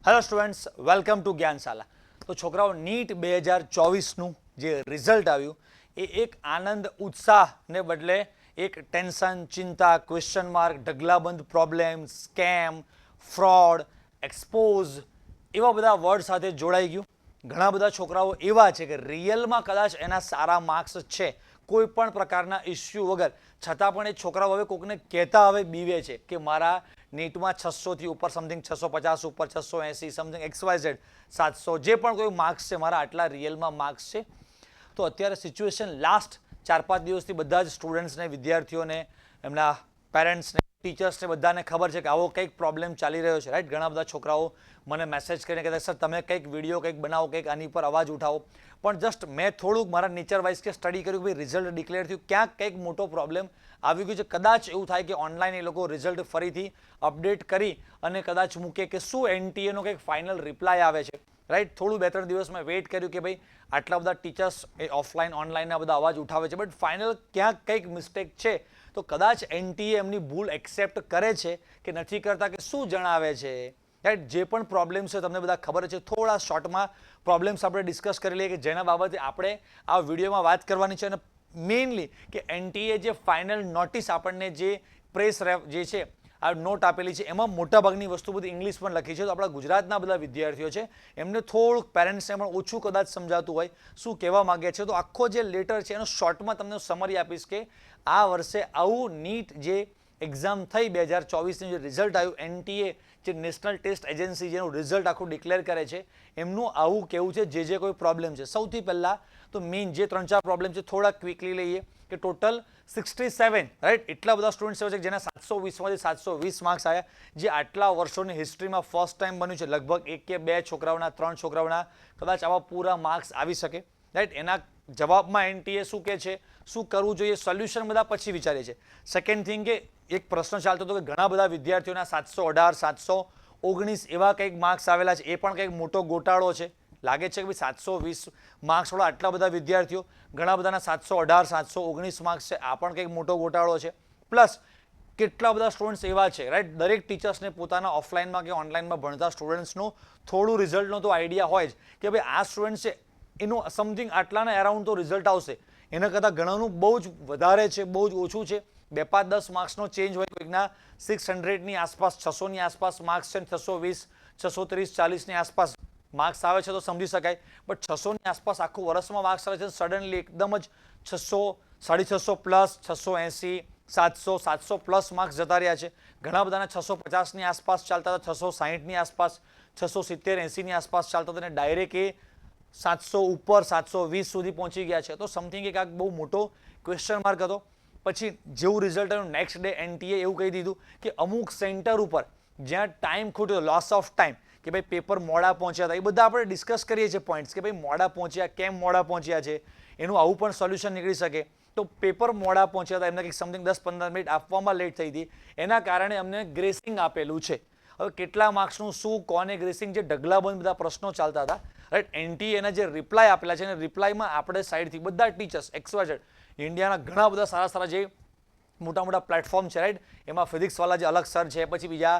Hello students, welcome to Gyanshala. તો છોકરાઓ NEET 2024નું જે રિઝલ્ટ આવ્યું એ એક આનંદ ઉત્સાહને બદલે એક ટેન્શન, ચિંતા, ક્વેશ્ચન માર્ક, ઢગલાબંધ પ્રોબ્લેમ, સ્કેમ, ફ્રોડ, એક્સપોઝ એવા બધા વર્ડ સાથે જોડાઈ ગયું. ઘણા બધા છોકરાઓ એવા છે કે રિયલમાં કદાચ એના સારા માર્ક્સ છે, કોઈ પણ પ્રકારના ઇસ્યુ વગર, છતાં પણ એ છોકરાઓ હવે કોઈકને કહેતા હવે બીવે છે કે મારા નીટમાં 600થી ઉપર સમથિંગ 650 ઉપર 680 સમથિંગ XYZ 700 જે પણ કોઈ માર્ક્સ છે મારા આટલા રિયલમાં માર્ક્સ છે. તો અત્યારે સિચ્યુએશન લાસ્ટ 4-5 દિવસથી બધા જ સ્ટુડન્ટ્સને, વિદ્યાર્થીઓને, એમના પેરેન્ટ્સને, ટીચર્સને બધાને ખબર છે કે આવો કંઈક પ્રોબ્લેમ ચાલી રહ્યો છે, રાઈટ. ઘણા બધા છોકરાઓ મને મેસેજ કરીને કહેતા સર તમે કંઈક વિડીયો કંઈક બનાવો, કંઈક આની પર અવાજ ઉઠાવો. પણ જસ્ટ મેં થોડુંક મારા નેચર વાઇઝ કે સ્ટડી કર્યું કે ભાઈ રિઝલ્ટ ડિક્લેર થયું, ક્યાંક કંઈક મોટો પ્રોબ્લેમ આવી ગયું છે. કદાચ એવું થાય કે ઓનલાઈન એ લોકો રિઝલ્ટ ફરીથી અપડેટ કરી અને કદાચ મૂકે કે શું NTA નો કંઈક ફાઇનલ રિપ્લાય આવે છે, રાઈટ. થોડું 2-3 દિવસ મેં વેઇટ કર્યું કે ભાઈ આટલા બધા ટીચર્સ એ ઓફલાઈન ઓનલાઈનના બધા અવાજ ઉઠાવે છે, બટ ફાઇનલ ક્યાંક કંઈક મિસ્ટેક છે. તો કદાચ NTA એમની ભૂલ એક્સેપ્ટ કરે છે કે નથી કરતા કે શું જણાવે છે, રાઈટ. જે પણ પ્રોબ્લેમ્સ છે તમને બધા ખબર છે. થોડા શોર્ટમાં પ્રોબ્લેમ્સ આપણે ડિસ્કસ કરી લઈએ કે જેના બાબતે આપણે આ વિડીયોમાં વાત કરવાની છે. અને મેઇનલી કે NTA જે ફાઇનલ નોટિસ આપણને જે પ્રેસ જે છે આ નોટ આપેલી છે એમાં મોટાભાગની વસ્તુ બધી ઇંગ્લિશ પણ લખી છે. તો આપણા ગુજરાતના બધા વિદ્યાર્થીઓ છે એમને થોડુંક પેરેન્ટ્સને પણ ઓછું કદાચ સમજાતું હોય શું કહેવા માગે છે. તો આખો જે લેટર છે એનો શોર્ટમાં તમને સમરી આપીશ કે આ વર્ષે આવું નીટ જે એક્ઝામ થઈ 2024ની જે રિઝલ્ટ આવ્યું, NTA જે નેશનલ ટેસ્ટ એજન્સી જેનું રિઝલ્ટ આખું ડિક્લેર કરે છે એમનું આવું કેવું છે જે કોઈ પ્રોબ્લેમ છે. સૌથી પહેલાં તો મેઇન જે 3-4 પ્રોબ્લેમ છે થોડા ક્વિકલી લઈએ કે ટોટલ 67, રાઈટ. એટલા બધા સ્ટુડન્ટ્સ એવા છે જેના 720માંથી 720 માર્ક્સ આવ્યા, જે આટલા વર્ષોની હિસ્ટ્રીમાં ફર્સ્ટ ટાઈમ બન્યું છે. લગભગ 1 કે 2 છોકરાઓના, 3 છોકરાઓના કદાચ આવા પૂરા માર્ક્સ આવી શકે, રાઈટ. એના જવાબમાં NTA શું કહે છે, શું કરવું જોઈએ, સોલ્યુશન બધા પછી વિચારીએ છીએ. સેકન્ડ થિંગ કે એક પ્રશ્ન ચાલતો હતો કે ઘણા બધા વિદ્યાર્થીઓના 718, 719 એવા કંઈક માર્ક્સ આવેલા છે. એ પણ કંઈક મોટો ગોટાળો છે. લાગે છે કે ભાઈ 720 માર્ક્સવાળા આટલા બધા વિદ્યાર્થીઓ, ઘણા બધાના 718, 719 માર્ક્સ છે. આ પણ કંઈક મોટો ગોટાળો છે. પ્લસ કેટલા બધા સ્ટુડન્ટ્સ એવા છે, રાઈટ. દરેક ટીચર્સને પોતાના ઓફલાઈનમાં કે ઓનલાઈનમાં ભણતા સ્ટુડન્ટ્સનું થોડું રિઝલ્ટનો તો આઈડિયા હોય જ કે ભાઈ આ સ્ટુડન્ટ છે એનું સમથિંગ આટલાના એરાઉન્ડ તો રિઝલ્ટ આવશે. એના કરતાં ઘણાનું બહુ જ વધારે છે, બહુ જ ઓછું છે. 2-5-10 માર્ક્સનો ચેન્જ હોય. કોઈકના 600ની આસપાસ, 600ની આસપાસ માર્ક્સ છે, 620, 630, 40ની આસપાસ માર્ક્સ આવે છે તો સમજી શકાય. બટ 600ની આસપાસ આખું વર્ષમાં માર્ક્સ આવે છે, સડનલી એકદમ જ 600, 650 પ્લસ, 680, 700, 700 પ્લસ માર્ક્સ જતા રહ્યા છે. ઘણા બધાના 650ની આસપાસ ચાલતા હતા, 660ની આસપાસ, 670, 80ની આસપાસ ચાલતા હતા, અને ડાયરેક્ટ એ 700 ઉપર 720 સુધી પહોંચી ગયા છે. તો સમથિંગ એક આ બહુ મોટો ક્વેશ્ચન માર્ક હતો. પછી જેવું રિઝલ્ટ આવ્યું નેક્સ્ટ ડે NTA એવું કહી દીધું કે અમુક સેન્ટર ઉપર જ્યાં ટાઈમ ખૂટ્યો, લોસ ઓફ ટાઈમ, કે ભાઈ પેપર મોડા પહોંચ્યા હતા. એ બધા આપણે ડિસ્કસ કરીએ છીએ પોઈન્ટ્સ કે ભાઈ મોડા પહોંચ્યા, કેમ મોડા પહોંચ્યા છે, એનું આવું પણ સોલ્યુશન નીકળી શકે. તો પેપર મોડા પહોંચ્યા હતા, એમને કંઈક સમથિંગ 10-15 મિનિટ આપવામાં લેટ થઈ હતી, એના કારણે અમને ગ્રેસિંગ આપેલું છે. હવે કેટલા માર્ક્સનું શું, કોને ગ્રેસિંગ, જે ઢગલાબંધ બધા પ્રશ્નો ચાલતા હતા, રાઈટ. NTA જે રિપ્લાય આપેલા છે અને રિપ્લાયમાં આપણે સાઈડથી બધા ટીચર્સ XYZ ઇન્ડિયાના ઘણા બધા સારા સારા જે મોટા મોટા પ્લેટફોર્મ છે, રાઈટ. એમાં ફિઝિક્સવાળા જે અલગ સર છે, પછી બીજા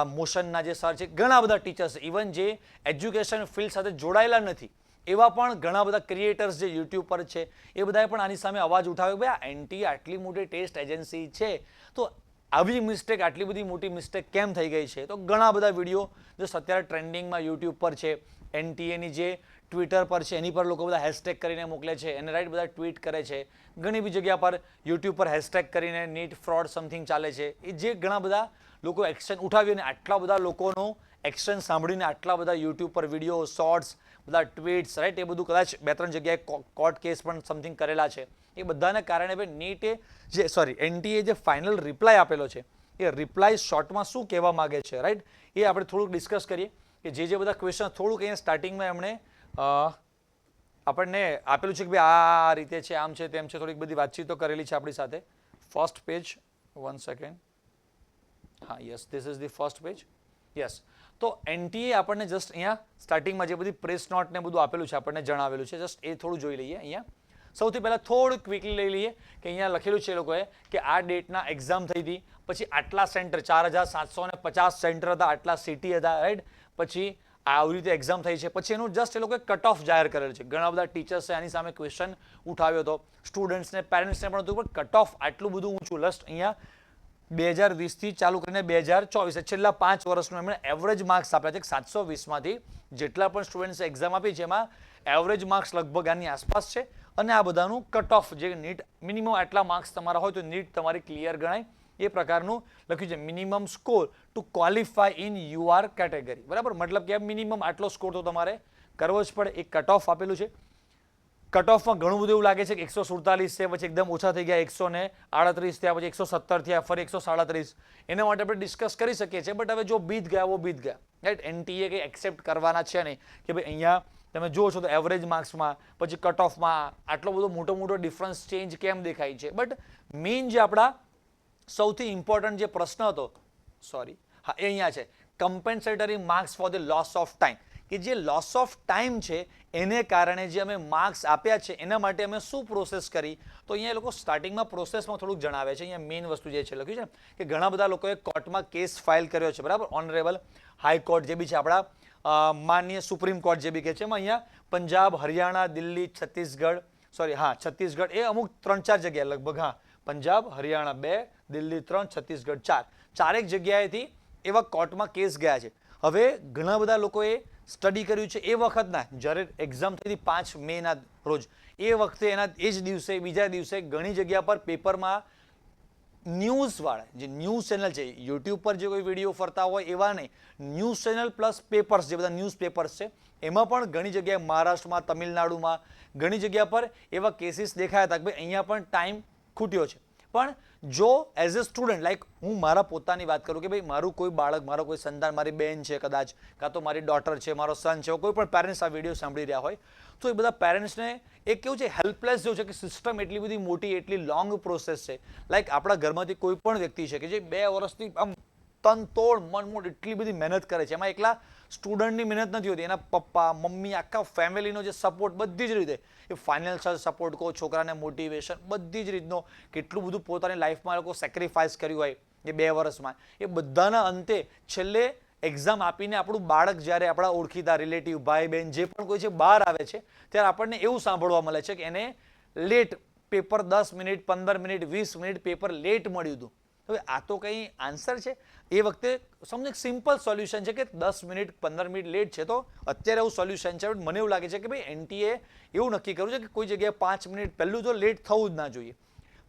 મોશનના જે સર છે, ઘણા બધા ટીચર્સ, ઇવન જે એજ્યુકેશન ફિલ્ડ સાથે જોડાયેલા નથી એવા પણ ઘણા બધા ક્રિએટર્સ જે યુટ્યુબ પર છે, એ બધાએ પણ આની સામે અવાજ ઉઠાવ્યો કે ભાઈ આ NTA આટલી મોટી ટેસ્ટ એજન્સી છે તો આવી મિસ્ટેક, આટલી બધી મોટી મિસ્ટેક કેમ થઈ ગઈ છે. તો ઘણા બધા વિડીયો જે અત્યારે ટ્રેન્ડિંગમાં યુટ્યુબ પર છે, NTAની જે ટ્વિટર પર છે એની પર લોકો બધા હેશટેગ કરીને મોકલે છે અને રાઈટ બધા ટ્વીટ કરે છે. ઘણી બધી જગ્યા પર યુટ્યુબ પર હેશટેગ કરીને નીટ ફ્રોડ સમથિંગ ચાલે છે. એ જે ઘણા બધા લોકો એક્શન ઉઠાવી અને આટલા બધા લોકોનો એક્શન સાંભળીને આટલા બધા યુટ્યુબ પર વિડીયો, શોર્ટ્સ, બધા ટ્વીટ્સ, રાઈટ, એ બધું કદાચ 2-3 જગ્યાએ કોર્ટ કેસ પણ સમથિંગ કરેલા છે. એ બધાને કારણે ભાઈ NTA જે ફાઇનલ રિપ્લાય આપેલો છે એ રિપ્લાય શોર્ટમાં શું કહેવા માગે છે, રાઈટ, એ આપણે થોડુંક ડિસ્કસ કરીએ કે જે બધા ક્વેશ્ચન થોડુંક અહીંયા સ્ટાર્ટિંગમાં એમણે આપણને આપેલું છે કે ભાઈ આ રીતે છે, આમ છે, તેમ છે, થોડીક બધી વાતચીતો કરેલી છે આપણી સાથે. ફર્સ્ટ પેજ, 1 સેકન્ડ, હા, yes, this is the first page, yes. તો NTA આપણને જસ્ટ અહીંયા સ્ટાર્ટિંગમાં જે બધી પ્રેસ નોટ ને બધું આપેલું છે આપણને જણાવેલું છે, જસ્ટ એ થોડું જોઈ લઈએ. અહીંયા સૌથી પહેલાં થોડું ક્વિકલી લઈ લઈએ કે અહીંયા લખેલું છે એ લોકોએ કે આ ડેટના એક્ઝામ થઈ હતી, પછી આટલા સેન્ટર 4750 સેન્ટર હતા, આટલા સિટી હતા, રાઈટ. પછી આવી રીતે એક્ઝામ થઈ છે, પછી એનું જસ્ટ એ લોકોએ કટ ઓફ જાહેર કરેલ છે. ઘણા બધા ટીચર્સે આની સામે ક્વેશ્ચન ઉઠાવ્યો હતો, સ્ટુડન્ટ્સને, પેરેન્ટ્સને પણ હતું, પણ કટ ઓફ આટલું બધું ઊંચું લસ્ટ અહીંયા 2020થી ચાલુ કરીને 2024 છેલ્લા 5 વર્ષનું એમણે એવરેજ માર્ક્સ આપ્યા છે. 720માંથી જેટલા પણ સ્ટુડન્ટ્સે એક્ઝામ આપી છે એમાં એવરેજ માર્ક્સ લગભગ આની આસપાસ છે. અને આ બધાનું કટ ઓફ જે નીટ મિનિમમ આટલા માર્ક્સ તમારા હોય તો નીટ તમારી ક્લિયર ગણાય, એ પ્રકારનું લખ્યું છે. Minimum score to qualify in your category, બરાબર. મતલબ કે મિનિમમ આટલો સ્કોર તો તમારે કરવો જ પડે. એક કટ ઓફ આપેલું છે. કટ ઓફમાં ઘણું બધું એવું લાગે છે કે 147 છે, પછી એકદમ ઓછા થઈ ગયા 138 થયા, પછી 117 થયા, ફરી 137. એના માટે આપણે ડિસ્કસ કરી શકીએ છીએ, બટ હવે જો બીત ગયા વો બીત ગયા, રાઈટ. એનટીએ કંઈ એક્સેપ્ટ કરવાના છે નહીં કે ભાઈ અહીંયા તમે જુઓ છો તો એવરેજ માર્ક્સમાં પછી કટ ઓફમાં આટલો બધો મોટો ડિફરન્સ ચેન્જ કેમ દેખાય છે. બટ મેઇન જે આપણા સૌથી ઇમ્પોર્ટન્ટ જે પ્રશ્ન હતો, સોરી, હા, એ અહીંયા છે, compensatory marks for the loss of time. કે જે લોસ ઓફ ટાઈમ છે એને કારણે જે અમે માર્ક્સ આપ્યા છે એના માટે અમે શું પ્રોસેસ કરી, તો અહીંયા એ લોકો સ્ટાર્ટિંગમાં પ્રોસેસમાં થોડુંક જણાવે છે. અહીંયા મેઇન વસ્તુ જે છે લખ્યું છે કે ઘણા બધા લોકોએ કોર્ટમાં કેસ ફાઇલ કર્યો છે, બરાબર. ઓનરેબલ હાઈકોર્ટ જે બી છે, આપણા માનનીય સુપ્રીમ કોર્ટ જે બી કહે છે, એમાં અહીંયા પંજાબ, હરિયાણા, દિલ્હી, છત્તીસગઢ, સોરી, હા, છત્તીસગઢ, એ અમુક 3-4 જગ્યાએ લગભગ, હા, પંજાબ, હરિયાણા 2, દિલ્હી 3, છત્તીસગઢ 4, ચારેક જગ્યાએથી એવા કોર્ટમાં કેસ ગયા છે. હવે ઘણા બધા લોકોએ સ્ટડી કર્યું છે એ વખતના, જ્યારે એક્ઝામ થઈ હતી 5 મેના રોજ, એ વખતે એના એ જ દિવસે, બીજા દિવસે ઘણી જગ્યા પર પેપરમાં ન્યૂઝવાળા જે ન્યૂઝ ચેનલ છે, યુટ્યુબ પર જે કોઈ વિડીયો ફરતા હોય એવા નહીં, ન્યૂઝ ચેનલ પ્લસ પેપર્સ, જે બધા ન્યૂઝ પેપર્સ છે, એમાં પણ ઘણી જગ્યાએ મહારાષ્ટ્રમાં, તમિલનાડુમાં ઘણી જગ્યા પર એવા કેસીસ દેખાયા હતા કે ભાઈ અહીંયા પણ ટાઈમ ખૂટ્યો છે. પણ જો એઝ અ સ્ટુડન્ટ, લાઈક હું મારા પોતાની વાત કરું કે ભાઈ મારું કોઈ બાળક, મારો કોઈ સંતાન, મારી બહેન છે કદાચ, કાં તો મારી ડોટર છે, મારો સન છે, કોઈ પણ પેરેન્ટ્સ આ વિડીયો સાંભળી રહ્યા હોય તો એ બધા પેરેન્ટ્સને એક કેવું છે, હેલ્પલેસ જેવું છે કે સિસ્ટમ એટલી બધી મોટી, એટલી લોંગ પ્રોસેસ છે. લાઈક આપણા ઘરમાંથી કોઈ પણ વ્યક્તિ છે કે જે 2 વર્ષથી આમ તનતોડ મનમોડ એટલી બધી મહેનત કરે છે, એમાં એકલા સ્ટુડન્ટની મહેનત નથી હોતી, એના પપ્પા, મમ્મી, આખા ફેમિલીનો જે સપોર્ટ, બધી જ રીતે, એ ફાઇનાન્શિયલ સપોર્ટ કહો, છોકરાને મોટિવેશન, બધી જ રીતનો કેટલું બધું પોતાની લાઈફમાં લોકો સેક્રિફાઈસ કર્યું હોય એ 2 વર્ષમાં, એ બધાના અંતે છેલ્લે એક્ઝામ આપીને આપણું બાળક જ્યારે આપણા ઓળખીતા, રિલેટિવ, ભાઈ બહેન જે પણ કોઈ છે બહાર આવે છે, ત્યારે આપણને એવું સાંભળવા મળે છે કે એને late paper 10 minute, 15 minute, 20 minute paper late મળ્યું હતું. હવે આ તો કંઈ આન્સર છે? એ વખતે સમજો એક સિમ્પલ સોલ્યુશન છે કે 10 મિનિટ, 15 મિનિટ લેટ છે, તો અત્યારે એવું સોલ્યુશન છે. મને એવું લાગે છે કે ભાઈ એનટીએ એવું નક્કી કર્યું છે કે કોઈ જગ્યાએ 5 મિનિટ પહેલું તો લેટ થવું જ ના જોઈએ.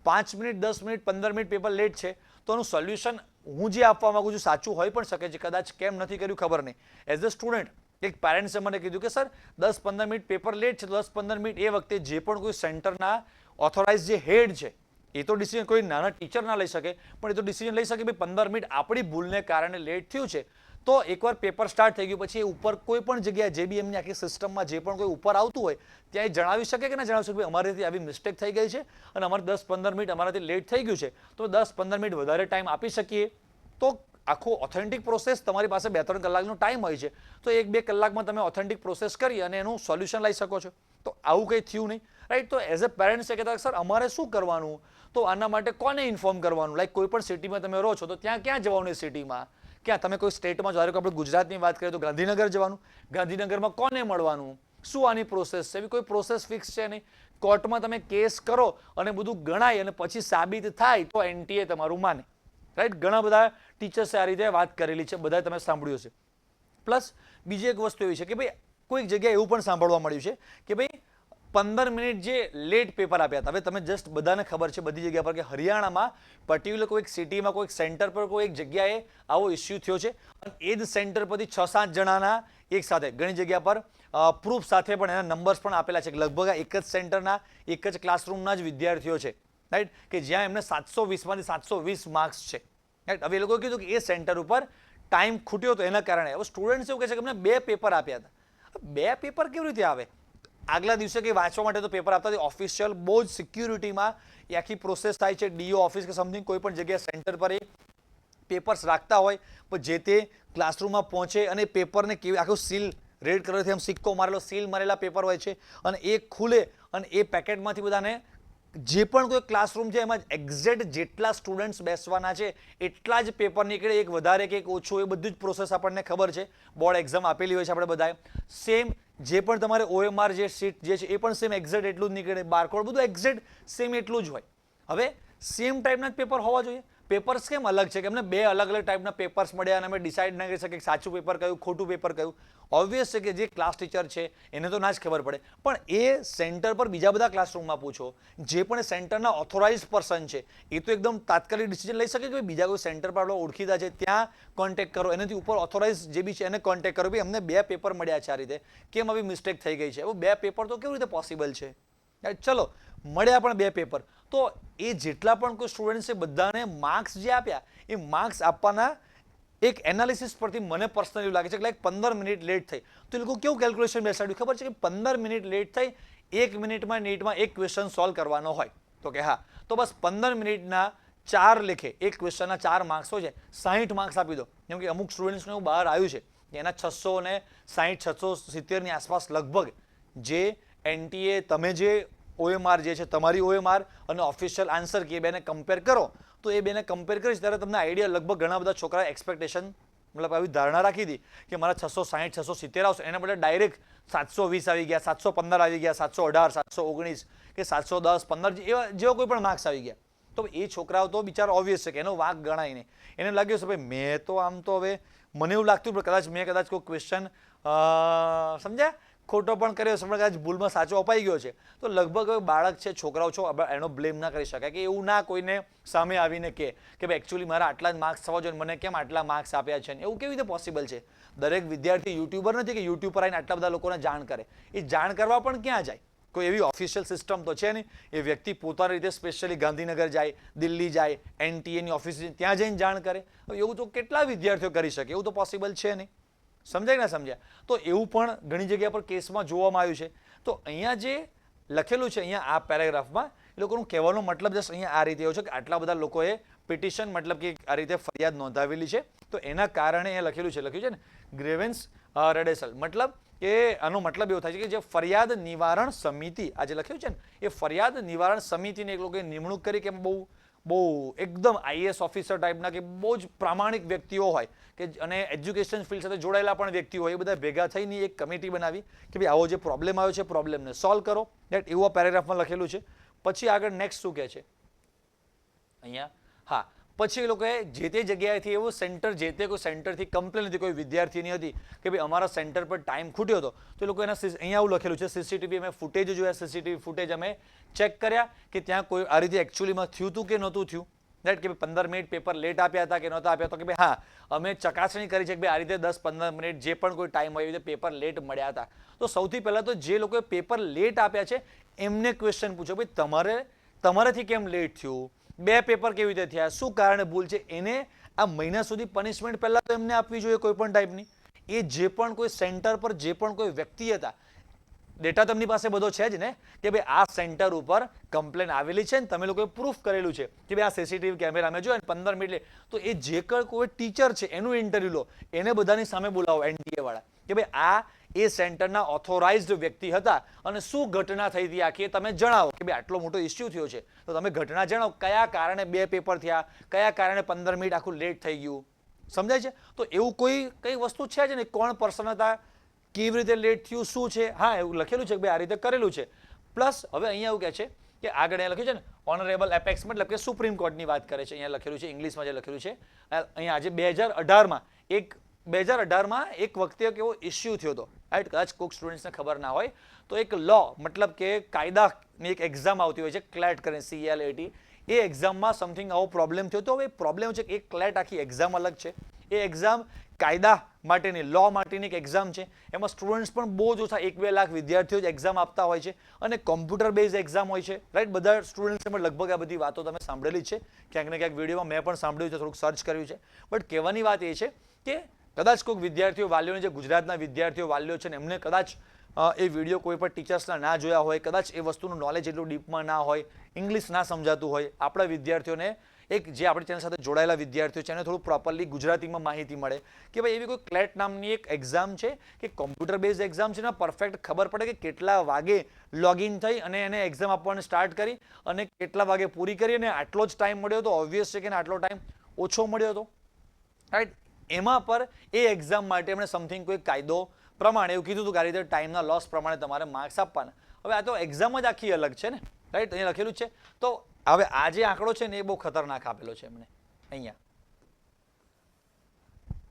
5 minute, 10 minute, 15 minute paper late છે તો એનું સોલ્યુશન હું જે આપવા માંગુ છું સાચું હોઈ પણ શકે છે, કદાચ કેમ નથી કર્યું ખબર નહીં. એઝ અ સ્ટુડન્ટ એક પેરેન્ટ્સે મને કીધું કે સર 10-15 મિનિટ પેપર લેટ છે, તો 10-15 મિનિટ એ વખતે જે પણ કોઈ સેન્ટરના ઓથોરાઇઝ જે હેડ છે એ તો ડિસિઝન કોઈ નાના ટીચર ના લઈ શકે, પણ એ તો ડિસિઝન લઈ શકે ભાઈ 15 મિનિટ આપણી ભૂલને કારણે લેટ થયું છે, તો એકવાર પેપર સ્ટાર્ટ થઈ ગયું પછી એ ઉપર કોઈ પણ જગ્યાએ જે બી એમની આખી સિસ્ટમમાં જે પણ કોઈ ઉપર આવતું હોય ત્યાં એ જણાવી શકે કે ના જણાવી શકે અમારેથી આવી મિસ્ટેક થઈ ગઈ છે અને અમારે 10-15 મિનિટ અમારાથી લેટ થઈ ગયું છે, તો 10-15 મિનિટ વધારે ટાઈમ આપી શકીએ. તો આખો ઓથેન્ટિક પ્રોસેસ તમારી પાસે 2-3 કલાકનો ટાઈમ હોય છે, તો 1-2 કલાકમાં તમે ઓથેન્ટિક પ્રોસેસ કરી અને એનું સોલ્યુશન લઈ શકો છો. તો આવું કંઈ થયું નહીં, રાઈટ. તો એઝ અ પેરેન્ટ્સ એ કહેતા સર અમારે શું કરવાનું, તો આના માટે કોને ઇન્ફોર્મ કરવાનું, લાઈક કોઈ પણ સિટીમાં તમે રહો છો તો ત્યાં ક્યાં જવાનું? એ સિટીમાં ક્યાં તમે કોઈ સ્ટેટમાં ધારો કે આપણે ગુજરાતની વાત કરીએ તો ગાંધીનગર જવાનું, ગાંધીનગરમાં કોને મળવાનું, શું આની પ્રોસેસ છે? એવી કોઈ પ્રોસેસ ફિક્સ છે નહીં. કોર્ટમાં તમે કેસ કરો અને બધું ગણાય અને પછી સાબિત થાય તો એનટીએ તમારું માને, રાઈટ. ઘણા બધા ટીચર્સે આ રીતે વાત કરેલી છે, બધા તમે સાંભળ્યું છે. પ્લસ બીજી એક વસ્તુ એવી છે કે ભાઈ કોઈક જગ્યાએ એવું પણ સાંભળવા મળ્યું છે કે ભાઈ 15 મિનિટ જે લેટ પેપર આપ્યા હતા. હવે તમે જસ્ટ બધાને ખબર છે બધી જગ્યા પર કે હરિયાણામાં પર્ટિક્યુલર કોઈક સિટીમાં કોઈક સેન્ટર પર કોઈ એક જગ્યાએ આવો ઇસ્યુ થયો છે અને એ જ સેન્ટર પરથી 6-7 જણાના એક સાથે ઘણી જગ્યા પર પ્રૂફ સાથે પણ એના નંબર્સ પણ આપેલા છે કે લગભગ આ એક જ સેન્ટરના એક જ ક્લાસરૂમના જ વિદ્યાર્થીઓ છે, રાઈટ, કે જ્યાં એમને 720માંથી 720 માર્ક્સ છે, રાઈટ. હવે એ લોકોએ કીધું કે એ સેન્ટર ઉપર ટાઈમ ખૂટ્યો હતો એના કારણે. હવે સ્ટુડન્ટ્સ એવું કહે છે કે અમને 2 પેપર આપ્યા હતા. 2 પેપર કેવી રીતે આવે? આગલા દિવસે કંઈ વાંચવા માટે તો પેપર આપતા ઓફિશિયલ બહુ જ સિક્યુરિટીમાં એ આખી પ્રોસેસ થાય છે. ડીઓ ઓફિસ કે સમથિંગ કોઈ પણ જગ્યાએ સેન્ટર પર એ પેપર્સ રાખતા હોય પણ જે તે ક્લાસરૂમમાં પહોંચે અને પેપરને કેવી આખું સીલ રેડ કલરથી આમ સિક્કો મારેલો સીલ મારેલા પેપર હોય છે અને એ ખુલે અને એ પેકેટમાંથી બધાને જે પણ કોઈ ક્લાસરૂમ છે એમાં એક્ઝેક્ટ જેટલા સ્ટુડન્ટ્સ બેસવાના છે એટલા જ પેપર નીકળે, એક વધારે કે એક ઓછું, એ બધું જ પ્રોસેસ આપણને ખબર છે. બોર્ડ એક્ઝામ આપેલી હોય છે આપણે બધાએ. સેમ જે પણ તમારે OMR જે શીટ જે છે એ પણ સેમ એક્ઝેક્ટ એટલું જ નીકળે, બારકોડ બધું એક્ઝેક્ટ સેમ એટલું જ હોય. હવે સેમ ટાઈપના જ પેપર હોવા જોઈએ. પેપર્સ કેમ અલગ છે કે અમને બે અલગ અલગ ટાઈપના પેપર્સ મળ્યા અને અમે ડિસાઇડ ના કરી શકીએ સાચું પેપર કયું ખોટું પેપર કયું? ઓબ્વિયસ છે કે જે ક્લાસ ટીચર છે એને તો ના જ ખબર પડે, પણ એ સેન્ટર પર બીજા બધા ક્લાસરૂમમાં પૂછો, જે પણ સેન્ટરના ઓથોરાઇઝડ પર્સન છે એ તો એકદમ તાત્કાલિક ડિસિઝન લઈ શકે કે બીજા કોઈ સેન્ટર પર આપણે ઓળખીતા છે ત્યાં કોન્ટેક્ટ કરો, એનાથી ઉપર ઓથોરાઇઝ જે બી છે એને કોન્ટેક્ટ કરો. ભાઈ અમને બે પેપર મળ્યા છે, આ રીતે કેમ આવી મિસ્ટેક થઈ ગઈ છે? હવે બે પેપર તો કેવી રીતે પોસિબલ છે? ચલો મળ્યા પણ બે પેપર, તો એ જેટલા પણ કોઈ સ્ટુડન્ટ છે બધાને માર્ક્સ જે આપ્યા એ માર્ક્સ આપવાના એક એનાલિસિસ પરથી મને પર્સનલી લાગે છે કે લાઈક 15 મિનિટ લેટ થઈ તો એ લોકો કેવું કેલ્ક્યુલેશન બેસાડ્યું ખબર છે કે 15 મિનિટ લેટ થઈ 1 મિનિટમાં નીટમાં એક ક્વેશ્ચન સોલ્વ કરવાનો હોય તો કે હા, તો બસ 15 મિનિટના 4 લેખે એક ક્વેશ્ચનના 4 માર્ક્સ હોય છે, 60 માર્ક્સ આપી દો. કેમ કે અમુક સ્ટુડન્ટ્સને એવું બહાર આવ્યું છે કે એના 660 670ની આસપાસ લગભગ જે NTA તમે જે OMR જે છે તમારી OMR અને ઓફિશિયલ આન્સર કે બેને કમ્પેર કરો તો એ બેને કમ્પેર કરીશ ત્યારે તમને આઈડિયા લગભગ ઘણા બધા છોકરા એક્સપેક્ટેશન મતલબ આવી ધારણા રાખી હતી કે મારા 660 670 આવશે, એના બદલે ડાયરેક્ટ 720 આવી ગયા, 715 આવી ગયા, 718 719 કે 710 15 એવા જેવા કોઈ પણ માર્ક્સ આવી ગયા. તો એ છોકરાઓ તો બિચારા ઓબ્વિયસ છે કે એનો વાંક ગણાય નહીં. એને લાગ્યું છે ભાઈ મેં તો આમ તો હવે મને એવું લાગતું કદાચ મેં કોઈ ક્વેશ્ચન સમજ્યા ખોટો પણ કર્યો છે, કદાચ ભૂલમાં સાચો અપાઈ ગયો છે, તો લગભગ બાળક છે છોકરાઓ છો એનો બ્લેમ ના કરી શકાય કે એવું ના કોઈને સામે આવીને કે ભાઈ એકચ્યુઅલી મારા આટલા જ માર્ક્સ થવા જોઈએ, મને કેમ આટલા માર્ક્સ આપ્યા છે? એવું કેવી રીતે પોસિબલ છે? દરેક વિદ્યાર્થી યુટ્યુબર નથી કે યુટ્યુબ પર આવીને આટલા બધા લોકોને જાણ કરે. એ જાણ કરવા પણ ક્યાં જાય? કોઈ એવી ઓફિશિયલ સિસ્ટમ તો છે નહીં. એ વ્યક્તિ પોતાની રીતે સ્પેશિયલી ગાંધીનગર જાય, દિલ્હી જાય, NTA ની ઓફિસ ત્યાં જઈને જાણ કરે. એવું તો કેટલા વિદ્યાર્થીઓ કરી શકે? એવું તો પોસિબલ છે નહીં. સમજાય ના સમજ્યા? તો એવું પણ ઘણી જગ્યા પર કેસમાં જોવામાં આવ્યું છે. તો અહીંયા જે લખેલું છે અહીંયા આ પેરેગ્રાફમાં એ લોકોનું કહેવાનો મતલબ જસ્ટ અહીંયા આ રીતે એવો છે કે આટલા બધા લોકોએ પિટિશન મતલબ કે આ રીતે ફરિયાદ નોંધાવેલી છે, તો એના કારણે એ લખ્યું છે ને ગ્રેવન્સ રેડેસલ, મતલબ કે આનો મતલબ એવો થાય છે કે જે ફરિયાદ નિવારણ સમિતિ આ જે લખ્યું છે ને એ ફરિયાદ નિવારણ સમિતિને એક લોકોએ નિમણૂક કરી કે બહુ એકદમ IAS ઓફિસર ટાઈપના કે બહુ જ પ્રામાણિક વ્યક્તિઓ હોય કે અને એજ્યુકેશન ફિલ્ડ સાથે જોડાયેલા પણ વ્યક્તિઓ હોય, એ બધા ભેગા થઈને એક કમિટી બનાવી કે ભાઈ આવો જે પ્રોબ્લેમ આવ્યો છે પ્રોબ્લેમને સોલ્વ કરો. દેટ એવું આ પેરેગ્રાફમાં લખેલું છે. પછી આગળ નેક્સ્ટ શું કહે છે અહીંયા? હા, પછી એ લોકોએ જે તે જગ્યાએથી એવું સેન્ટર જે તે કોઈ સેન્ટરથી કમ્પ્લેન હતી કોઈ વિદ્યાર્થીની હતી કે ભાઈ અમારા સેન્ટર પર ટાઈમ ખૂટ્યો હતો, તો એ લોકો એના અહીંયા આવું લખેલું છે CCTV અમે ફૂટેજ જોયા, CCTV ફૂટેજ અમે ચેક કર્યા કે ત્યાં કોઈ આ રીતે એકચ્યુઅલીમાં થયું હતું કે નહોતું થયું. દેટ કે 15 મિનિટ પેપર લેટ આપ્યા હતા કે નહોતા આપ્યા, તો કે ભાઈ હા અમે ચકાસણી કરી છે કે ભાઈ આ રીતે 10-15 મિનિટ જે પણ કોઈ ટાઈમ હોય એ રીતે પેપર લેટ મળ્યા હતા. તો સૌથી પહેલાં તો જે લોકોએ પેપર લેટ આપ્યા છે એમને ક્વેશ્ચન પૂછો, ભાઈ તમારાથી કેમ લેટ થયું? બે પેપર કેવી રીતે થયા? શું કારણે ભૂલ છે? એને આ મહિના સુધી પનિશમેન્ટ પહેલા તો એમને આપવી જોઈએ કોઈ પણ ટાઈપની. એ જે પણ કોઈ સેન્ટર પર જે પણ કોઈ વ્યક્તિ હતા, ડેટા તમારી પાસે બધો છે જ ને કે ભાઈ આ સેન્ટર ઉપર કમ્પ્લેન આવેલી છે ને તમે લોકોએ પ્રૂફ કરેલું છે કે ભાઈ આ CCTV કેમેરા અમે જોયા 15 મિનિટ, તો એ જે કોઈ ટીચર છે એનું ઇન્ટરવ્યુ લો, એને બધાની સામે બોલાવો NTA વાળા કે ભાઈ આ એ સેન્ટરના ઓથોરાઇઝડ વ્યક્તિ હતા અને શું ઘટના થઈ હતી આખી તમે જણાવો કે ભાઈ આટલો મોટો ઇસ્યુ થયો છે તો તમે ઘટના જણાવો, કયા કારણે બે પેપર થયા, કયા કારણે 15 મિનિટ આખું લેટ થઈ ગયું. સમજાય છે? તો એવું કઈ વસ્તુ છે જ નહીં. કોણ પર્સન હતા, કેવી રીતે લેટ થયું, શું છે? હા, એવું લખેલું છે કે ભાઈ આ રીતે કરેલું છે. પ્લસ હવે અહીંયા એવું કહે છે કે આગળ અહીંયા લખ્યું છે ને ઓનરેબલ એપેક્સ મતલબ કે સુપ્રીમ કોર્ટની વાત કરે છે. અહીંયા લખેલું છે ઇંગ્લિશમાં જે લખેલું છે અહીંયા આજે 2018માં એક વખતે કેવો ઇસ્યુ થયો હતો, રાઈટ? કદાચ કોઈક સ્ટુડન્ટ્સને ખબર ના હોય તો એક લો મતલબ કે કાયદાની એક એક્ઝામ આવતી હોય છે ક્લેટ કરીને CLAT, એ એક્ઝામમાં સમથિંગ આવો પ્રોબ્લેમ થયો હતો. હવે પ્રોબ્લેમ છે કે એક ક્લેટ આખી એક્ઝામ અલગ છે, એ એક્ઝામ કાયદા માટેની લો માટેની એક એક્ઝામ છે. એમાં સ્ટુડન્ટ્સ પણ બહુ જ ઓછા 1-2 લાખ વિદ્યાર્થીઓ જ એક્ઝામ આપતા હોય છે અને કોમ્પ્યુટર બેઝ એક્ઝામ હોય છે, રાઈટ? બધા સ્ટુડન્ટ્સે પણ લગભગ આ બધી વાતો તમે સાંભળેલી જ છે, ક્યાંક ને ક્યાંક વિડીયોમાં મેં પણ સાંભળ્યું છે, થોડુંક સર્ચ કર્યું છે. બટ કહેવાની વાત એ છે કે કદાચ કોઈક વિદ્યાર્થીઓ વાલીઓને જે ગુજરાતના વિદ્યાર્થીઓ વાલીઓ છે ને એમને કદાચ એ વિડીયો કોઈ પણ ટીચર્સના ના જોયા હોય, કદાચ એ વસ્તુનું નોલેજ એટલું ડીપમાં ના હોય, ઇંગ્લિશ ના સમજાતું હોય, આપણા વિદ્યાર્થીઓને એક જે આપણી ચેનલ સાથે જોડાયેલા વિદ્યાર્થીઓ છે એને થોડું પ્રોપરલી ગુજરાતીમાં માહિતી મળે કે ભાઈ એવી કોઈ ક્લેટ નામની એક એક્ઝામ છે કે કોમ્પ્યુટર બેઝ એક્ઝામ છે ને પરફેક્ટ ખબર પડે કે કેટલા વાગે લોગિન થઈ અને એને એક્ઝામ આપવાનું સ્ટાર્ટ કરી અને કેટલા વાગે પૂરી કરી અને આટલો જ ટાઈમ મળ્યો હતો. ઓબ્વિયસ છે કે આટલો ટાઈમ ઓછો મળ્યો હતો, રાઈટ. એમાં પર એ એક્ઝામ માટે એમણે સમથિંગ કોઈ કાયદો પ્રમાણે એવું કીધું હતું કે આ રીતે ટાઈમના લોસ પ્રમાણે તમારે માર્ક્સ આપવાના. હવે આ તો એક્ઝામ જ આખી અલગ છે ને, રાઈટ. અહીંયા લખેલું છે. તો હવે આ જે આંકડો છે ને એ બહુ ખતરનાક આપેલો છે એમણે અહીંયા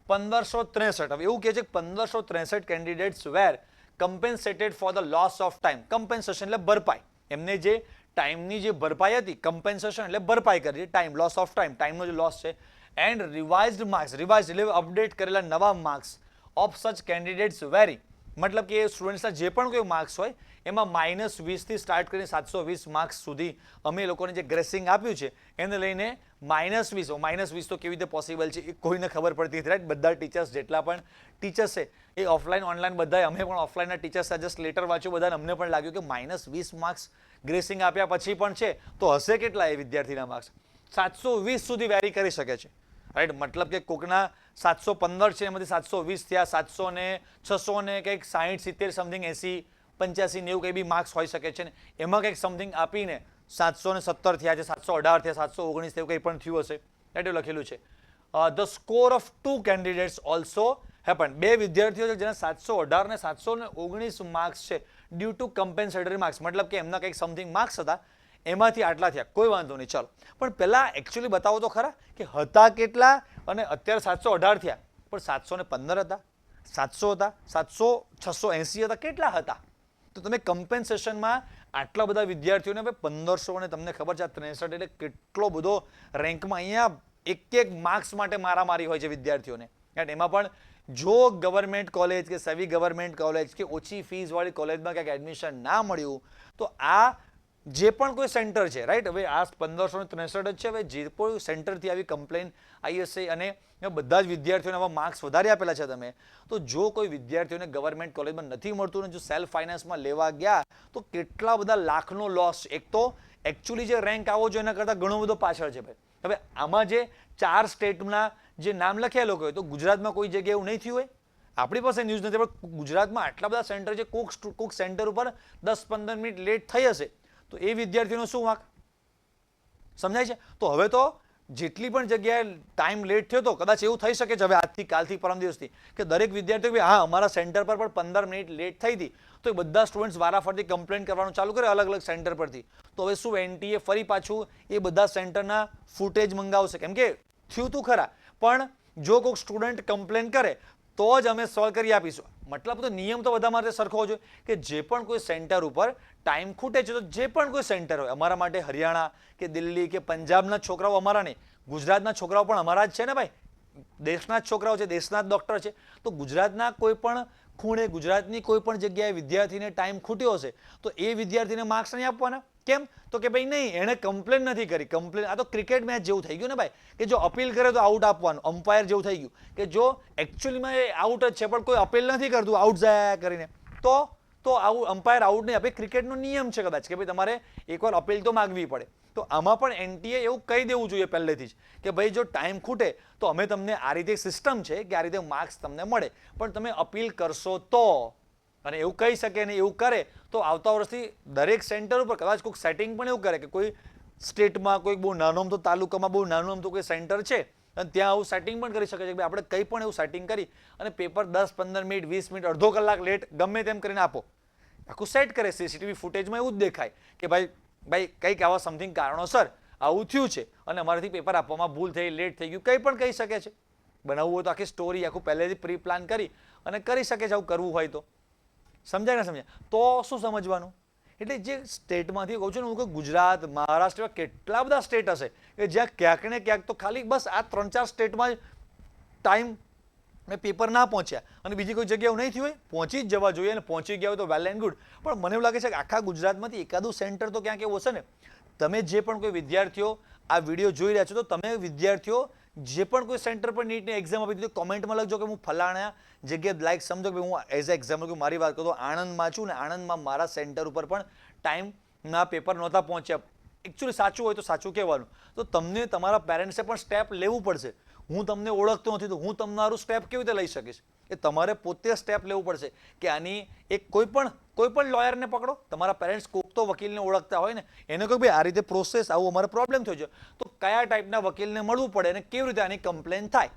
1563. હવે એવું કહે છે કે 1563 candidates were compensated for the loss of time. Compensation એટલે ભરપાઈ. એમને જે ટાઈમની જે ભરપાઈ હતી, કમ્પેન્સેશન એટલે ભરપાઈ કરી, ટાઈમ, લોસ ઓફ ટાઈમ, ટાઈમનો જે લોસ છે. એન્ડ રિવાઇઝડ માર્ક્સ, રિવાઇઝ એટલે અપડેટ કરેલા નવા માર્ક્સ ઓફ સચ કેન્ડિડેટ્સ વેરી. મતલબ કે સ્ટુડન્ટ્સના જે પણ કોઈ માર્ક્સ હોય એમાં -20 થી સ્ટાર્ટ કરીને 720 માર્ક્સ સુધી અમે લોકોને જે ગ્રેસિંગ આપ્યું છે એને લઈને -20 તો કેવી રીતે પોસિબલ છે એ કોઈને ખબર પડતી નથી, રાઈટ. બધા ટીચર્સ જેટલા પણ ટીચર્સ છે એ ઓફલાઈન ઓનલાઈન બધા, અમે પણ ઓફલાઈનના ટીચર્સ જસ્ટ લેટર વાંચ્યું બધાને અમને પણ લાગ્યું કે -20 માર્ક્સ ગ્રેસિંગ આપ્યા પછી પણ છે તો હશે કેટલા એ વિદ્યાર્થીના માર્ક્સ? 720 સુધી વેરી કરી શકે છે, રાઈટ. મતલબ કે કોકના 715 છે એમાંથી 720 થયા, 700 ને 600 ને કંઈક 60 70 સમથિંગ 80 85 90 કંઈ બી માર્ક્સ હોઈ શકે છે ને એમાં કંઈક સમથિંગ આપીને 717 થયા છે, 718 થયા, 719 એવું કંઈ પણ થયું હશે, રાઈટ. લખેલું છે. The score of 2 candidates also happen. 2 વિદ્યાર્થીઓ છે જેના 718 ને 719 માર્ક્સ છે ડ્યુ ટુ કમ્પેન્સેટરી માર્ક્સ. મતલબ કે એમના કંઈક સમથિંગ માર્ક્સ હતા એમાંથી આટલા થયા, કોઈ વાંધો નહીં, ચાલો. પણ પહેલા એકચ્યુઅલી બતાવો તો ખરા કે હતા કેટલા અને અત્યારે 718 થયા પણ 715 હતા, 700 હતા, 700 680 હતા, કેટલા હતા? તો તમે કમ્પેન્સેશનમાં આટલા બધા વિદ્યાર્થીઓને 1500 અને તમને ખબર છે 63 એટલે કેટલો બધો રેન્કમાં અહીંયા એક માર્ક્સ માટે મારામારી હોય છે વિદ્યાર્થીઓને. એમાં પણ જો ગવર્મેન્ટ કોલેજ કે સેવી ગવર્મેન્ટ કોલેજ કે ઓછી ફીસવાળી કોલેજમાં ક્યાંક એડમિશન ના મળ્યું તો આ જે પણ કોઈ સેન્ટર છે, રાઈટ. હવે આ 1563 જ છે. હવે જે કોઈ સેન્ટરથી આવી કમ્પ્લેન આવી હશે અને બધા જ વિદ્યાર્થીઓને આવા માર્ક્સ વધારે આપેલા છે તમે, તો જો કોઈ વિદ્યાર્થીઓને ગવર્મેન્ટ કોલેજમાં નથી મળતું ને જો સેલ્ફ ફાઇનાન્સમાં લેવા ગયા તો કેટલા બધા લાખનો લોસ. એક તો એકચ્યુઅલી જે રેન્ક આવો જોઈએ એના કરતાં ઘણો બધો પાછળ છે ભાઈ. હવે આમાં જે 4 સ્ટેટના જે નામ લખ્યા લોકો હોય તો ગુજરાતમાં કોઈ જગ્યાએ એવું નહીં થયું હોય. આપણી પાસે ન્યૂઝ નથી પણ ગુજરાતમાં આટલા બધા સેન્ટર છે, કોક સેન્ટર ઉપર 10-15 મિનિટ લેટ થઈ હશે તો એ વિદ્યાર્થીઓનો શું વાંક? સમજાય છે? તો હવે તો જેટલી પણ જગ્યાએ ટાઈમ લેટ થયો તો કદાચ એવું થઈ શકે છે હવે આજથી કાલથી પરમ દિવસથી કે દરેક વિદ્યાર્થીઓ હા અમારા સેન્ટર પર પણ 15 મિનિટ લેટ થઈ હતી તો એ બધા સ્ટુડન્ટ્સ વારાફરતી કમ્પ્લેન કરવાનું ચાલુ કરે અલગ અલગ સેન્ટર પરથી. તો હવે શું એનટીએ ફરી પાછું એ બધા સેન્ટરના ફૂટેજ મંગાવશે? કેમ કે થયું તું ખરા પણ જો કોઈક સ્ટુડન્ટ કમ્પ્લેન કરે તો જ અમે સોલ્વ કરી આપીશું. મતલબ તો નિયમ તો બધા માટે સરખો હોવો જોઈએ કે જે પણ કોઈ સેન્ટર ઉપર ટાઈમ ખૂટે છે તો જે પણ કોઈ સેન્ટર હોય, અમારા માટે હરિયાણા કે દિલ્હી કે પંજાબના છોકરાઓ અમારા નહીં, ગુજરાતના છોકરાઓ પણ અમારા જ છે ને ભાઈ, દેશના જ છોકરાઓ છે, દેશના જ ડૉક્ટર છે. તો ગુજરાતના કોઈ પણ ખૂણે, ગુજરાતની કોઈ પણ જગ્યાએ વિદ્યાર્થીને ટાઈમ ખૂટ્યો હશે તો એ વિદ્યાર્થીને માર્ક્સ નહીં આપવાના. કેમ? તો કે ભાઈ નહીં એણે કમ્પ્લેન નથી કરી. કમ્પ્લેન આ તો ક્રિકેટ મેચ જેવું થઈ ગયું ને ભાઈ કે જો અપીલ કરે તો આઉટ આપવાનું, અમ્પાયર જેવું થઈ ગયું કે જો એકચ્યુઅલીમાં એ આઉટ જ છે પણ કોઈ અપીલ નથી કરતું આઉટ જાય કરીને તો આવું અમ્પાયર આઉટ નહીં આપે. ક્રિકેટનો નિયમ છે કદાચ કે ભાઈ તમારે એકવાર અપીલ તો માગવી પડે. તો આમાં પણ એનટીએ એવું કહી દેવું જોઈએ પહેલેથી જ કે ભાઈ જો ટાઈમ ખૂટે તો અમે તમને આ રીતે સિસ્ટમ છે કે આ રીતે માર્ક્સ તમને મળે પણ તમે અપીલ કરશો તો. અને એવું કહી શકે ને એવું કરે તો આવતા વર્ષથી દરેક સેન્ટર ઉપર કદાચ કોઈક સેટિંગ પણ એવું કરે કે કોઈ સ્ટેટમાં કોઈક બહુ નાનો અમથો તાલુકામાં બહુ નાનું અમથું કોઈ સેન્ટર છે અને ત્યાં આવું સેટિંગ પણ કરી શકે છે કે આપણે કંઈ પણ એવું સેટિંગ કરી અને પેપર 10-15 મિનિટ 20 મિનિટ અડધો કલાક લેટ ગમે તેમ કરીને આપો. આખું સેટ કરે. સીસીટીવી ફૂટેજમાં એવું જ દેખાય કે ભાઈ કંઈક આવા સમથિંગ કારણોસર આવું થયું છે અને અમારાથી પેપર આપવામાં ભૂલ થઈ, લેટ થઈ ગયું, કંઈ પણ કહી શકે છે. બનાવવું હોય તો આખી સ્ટોરી આખું પહેલેથી પ્રી પ્લાન કરી અને કરી શકે છે આવું કરવું હોય તો. સમજાય ને? સમજાય? તો શું સમજવાનું? એટલે જે સ્ટેટમાંથી કહું છું ને હું કે ગુજરાત, મહારાષ્ટ્ર કેટલા બધા સ્ટેટ હશે કે જ્યાં ક્યાંક ને ક્યાંક તો ખાલી બસ આ 3-4 સ્ટેટમાં ટાઈમ પેપર ના પહોંચ્યા અને બીજી કોઈ જગ્યાએ નહીં થયું હોય, પહોંચી જ જવા જોઈએ અને પહોંચી ગયા હોય તો વેલ એન્ડ ગુડ. પણ મને એવું લાગે છે કે આખા ગુજરાતમાંથી એકાદું સેન્ટર તો ક્યાંક એવું હશે ને. તમે જે પણ કોઈ વિદ્યાર્થીઓ આ વિડીયો જોઈ રહ્યા છો તો તમે વિદ્યાર્થીઓ જે પણ કોઈ સેન્ટર પર નીટની એક્ઝામ આપી દીધી કોમેન્ટમાં લખજો કે હું ફલાણા જગ્યાએ લાઈક સમજો કે હું એઝ અ એક્ઝામ્પલ કે મારી વાત કરું તો આણંદમાં છું ને આણંદમાં મારા સેન્ટર ઉપર પણ ટાઈમના પેપર નહોતા પહોંચ્યા એકચ્યુઅલી સાચું હોય તો સાચું કહેવાનું. તો તમને તમારા પેરેન્ટ્સે પણ સ્ટેપ લેવું પડશે. હું તમને ઓળખતો નથી તો હું તમારું સ્ટેપ કેવી રીતે લઈ શકીશ? એ તમારે પોતે સ્ટેપ લેવું પડશે કે આની એક કોઈ પણ લોયરને પકડો, તમારા પેરેન્ટ્સ કોઈક તો વકીલને ઓળખતા હોય ને, એને કહો ભાઈ આ રીતે પ્રોસેસ આવું અમારો પ્રોબ્લેમ થયો છે, તો કયા ટાઈપના વકીલને મળવું પડે અને કેવી રીતે આની કમ્પ્લેન થાય.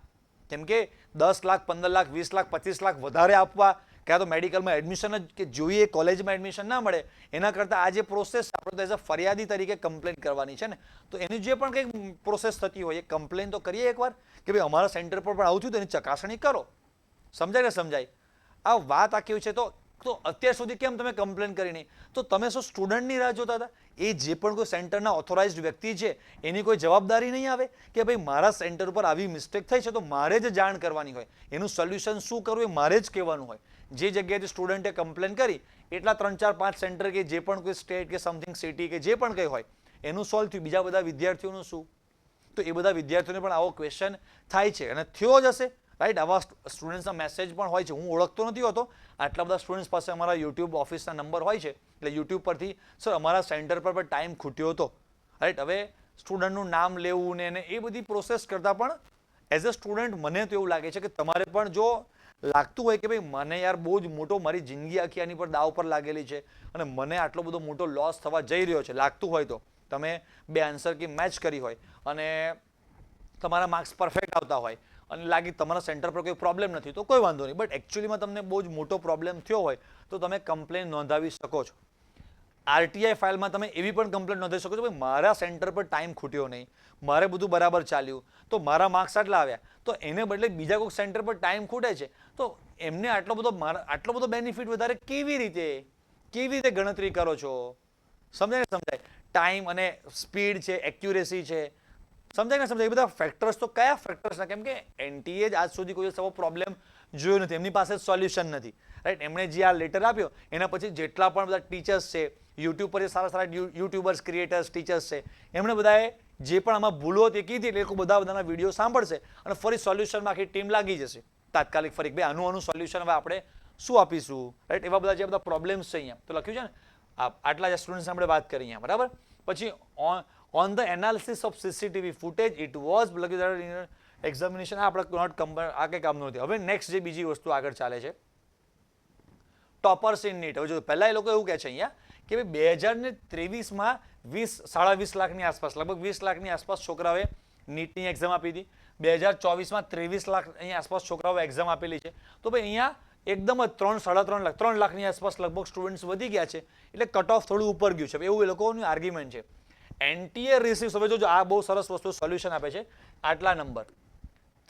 કેમ કે 10 લાખ 15 લાખ 20 લાખ 25 લાખ વધારે આપવા, ક્યાં તો મેડિકલમાં એડમિશન જ કે જોઈએ કોલેજમાં એડમિશન ના મળે, એના કરતાં આ જે પ્રોસેસ આપણે એઝ અ ફરિયાદી તરીકે કમ્પ્લેન કરવાની છે ને, તો એની જે પણ કંઈક પ્રોસેસ થતી હોય એ કમ્પ્લેન તો કરીએ એકવાર કે ભાઈ અમારા સેન્ટર પર પણ આવું થયું તો એની ચકાસણી કરો. સમજાય ને સમજાય? આ વાત આ કેવું છે તો અત્યાર સુધી કેમ તમે કમ્પ્લેન કરી નહીં? તો તમે શું સ્ટુડન્ટની રાહ જોતા હતા? એ જે પણ કોઈ સેન્ટરના ઓથોરાઇઝડ વ્યક્તિ છે એની કોઈ જવાબદારી નહીં આવે કે ભાઈ મારા સેન્ટર ઉપર આવી મિસ્ટેક થઈ છે તો મારે જ જાણ કરવાની હોય, એનું સોલ્યુશન શું કરવું એ મારે જ કહેવાનું હોય. જે જગ્યાએથી સ્ટુડન્ટે કમ્પ્લેન કરી એટલા 3 4 5 સેન્ટર કે જે પણ કોઈ સ્ટેટ કે સમથિંગ સિટી કે જે પણ કંઈ હોય એનું સોલ્વ થયું, બીજા બધા વિદ્યાર્થીઓનું શું? તો એ બધા વિદ્યાર્થીઓને પણ આવો ક્વેશ્ચન થાય છે અને થયો જ હશે, રાઈટ? આવા સ્ટુડન્ટ્સના મેસેજ પણ હોય છે. હું ઓળખતો નથી હોતો, આટલા બધા સ્ટુડન્ટ્સ પાસે અમારા યુટ્યુબ ઓફિસના નંબર હોય છે, એટલે યુટ્યુબ પરથી સર અમારા સેન્ટર પર પણ ટાઈમ ખૂટ્યો હતો, રાઈટ? હવે સ્ટુડન્ટનું નામ લેવું ને એ બધી પ્રોસેસ કરતાં પણ એઝ અ સ્ટુડન્ટ મને તો એવું લાગે છે કે તમારે પણ જો લાગતું હોય કે ભાઈ મને યાર બહુ જ મોટો મારી જિંદગી આખી આની પર દાવ પર લાગેલી છે અને મને આટલો બધો મોટો લોસ થવા જઈ રહ્યો છે, લાગતું હોય તો તમે બે આન્સર કી મેચ કરી હોય અને તમારા માર્ક્સ પરફેક્ટ આવતા હોય અને લાગી તમારા સેન્ટર પર કોઈ પ્રોબ્લેમ નથી તો કોઈ વાંધો નહીં, બટ એકચ્યુઅલીમાં તમને બહુ જ મોટો પ્રોબ્લેમ થયો હોય તો તમે કમ્પ્લેન નોંધાવી શકો છો. આરટીઆઈ ફાઇલમાં તમે એવી પણ કમ્પ્લેન નોંધાવી શકો છો કે મારા સેન્ટર પર ટાઈમ ખૂટ્યો નહીં, મારે બધું બરાબર ચાલ્યું તો મારા માર્ક્સ આટલા આવ્યા, તો એને બદલે બીજા કોઈ સેન્ટર પર ટાઈમ ખૂટે છે તો એમને આટલો બધો બેનિફિટ વધારે કેવી રીતે ગણતરી કરો છો? સમજાય ને સમજાય? ટાઈમ અને સ્પીડ છે, એક્યુરેસી છે, સમજાય ને સમજાય? એ બધા ફેક્ટર્સ તો કયા ફેક્ટર્સના? કેમ કે એનટીએ જ આજ સુધી કોઈ એવો પ્રોબ્લેમ જોયો નથી, એમની પાસે સોલ્યુશન નથી, રાઈટ? એમણે જે આ લેટર આપ્યો એના પછી જેટલા પણ બધા ટીચર્સ છે યુટ્યુબ પર, જે સારા યુટ્યુબર્સ, ક્રિએટર્સ, ટીચર્સ છે, એમણે બધાએ જે પણ આમાં ભૂલો હતી કીધી એટલે એ લોકો બધાના વિડીયો સાંભળશે અને ફરી સોલ્યુશનમાં આખી ટીમ લાગી જશે તાત્કાલિક ફરી ભાઈ આનું સોલ્યુશન હવે આપણે શું આપીશું, રાઈટ? એવા બધા જે બધા પ્રોબ્લેમ્સ છે અહીંયા તો લખ્યું છે ને, આટલા જે સ્ટુડન્ટ્સ આપણે વાત કરી અહીંયા, બરાબર? પછી on the analysis of CCTV footage it was લખ્યું એક્ઝામિનેશન, આપણે નોટ કમ્પેર, આ કંઈ કામનું નથી. હવે નેક્સ્ટ જે બીજી વસ્તુ આગળ ચાલે છે, ટોપર્સ ઇન નીટ. હવે જો પહેલા એ લોકો એવું કહે છે અહીંયા કે ભાઈ 2023માં 20-20.5 લાખની આસપાસ, લગભગ 20 લાખની આસપાસ છોકરાઓએ નીટની એક્ઝામ આપી હતી. 2024માં 23 લાખ અહીંયા આસપાસ છોકરાઓએ એક્ઝામ આપેલી છે. તો ભાઈ અહીંયા એકદમ જ 3-3.5 લાખ, 3 લાખની આસપાસ લગભગ સ્ટુડન્ટ્સ વધી ગયા છે, એટલે કટ ઓફ થોડું ઉપર ગયું છે, એવું એ લોકોનું આર્ગ્યુમેન્ટ છે. એનટીએ રિસીવ્સ, હવે જો આ બહુ સરસ વસ્તુ સોલ્યુશન આપે છે, આટલા number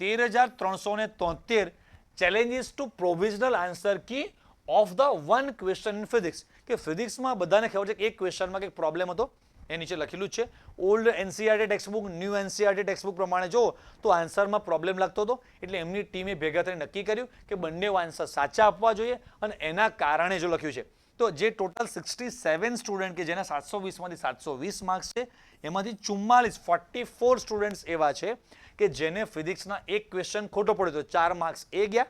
13,373 challenges to provisional answer key of the one question in physics. કે ફિઝિક્સમાં બધાને ખબર છે કે એક ક્વેશ્ચનમાં કંઈક પ્રોબ્લેમ હતો, એ નીચે લખેલું જ છે. Old NCERT textbook, new NCERT textbook પ્રમાણે જો તો આન્સરમાં પ્રોબ્લેમ લાગતો હતો, એટલે એમની ટીમે ભેગા થઈને નક્કી કર્યું કે બંને આન્સર સાચા આપવા જોઈએ અને એના કારણે જો લખ્યું છે. તો જે ટોટલ 67 સ્ટુડન્ટ કે જેના 720માંથી 720 માર્ક્સ છે, એમાંથી 44 સ્ટુડન્ટ્સ એવા છે કે જેને ફિઝિક્સના એક ક્વેશ્ચન ખોટો પડ્યો તો 4 માર્ક્સ એ ગયા,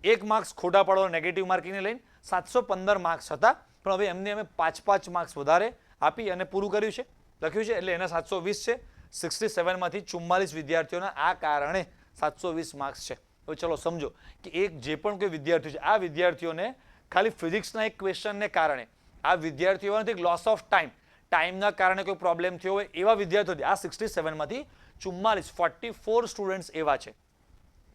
1 માર્ક્સ ખોટા પાડો નેગેટિવ માર્કિંગને લઈને 715 માર્ક્સ હતા, પણ હવે એમને અમે 5 માર્ક્સ વધારે આપી અને પૂરું કર્યું છે, લખ્યું છે, એટલે એના 720 છે. 67માંથી 44 વિદ્યાર્થીઓના આ કારણે 720 માર્ક્સ છે. હવે ચલો સમજો કે એક જે પણ કોઈ વિદ્યાર્થી છે, આ વિદ્યાર્થીઓને ખાલી ફિઝિક્સના એક ક્વેશ્ચનને કારણે આ વિદ્યાર્થીઓને એક લોસ ઓફ ટાઈમના કારણે કોઈ પ્રોબ્લેમ થયો હોય એવા વિદ્યાર્થીઓ, આ 67માંથી 44 સ્ટુડન્ટ્સ એવા છે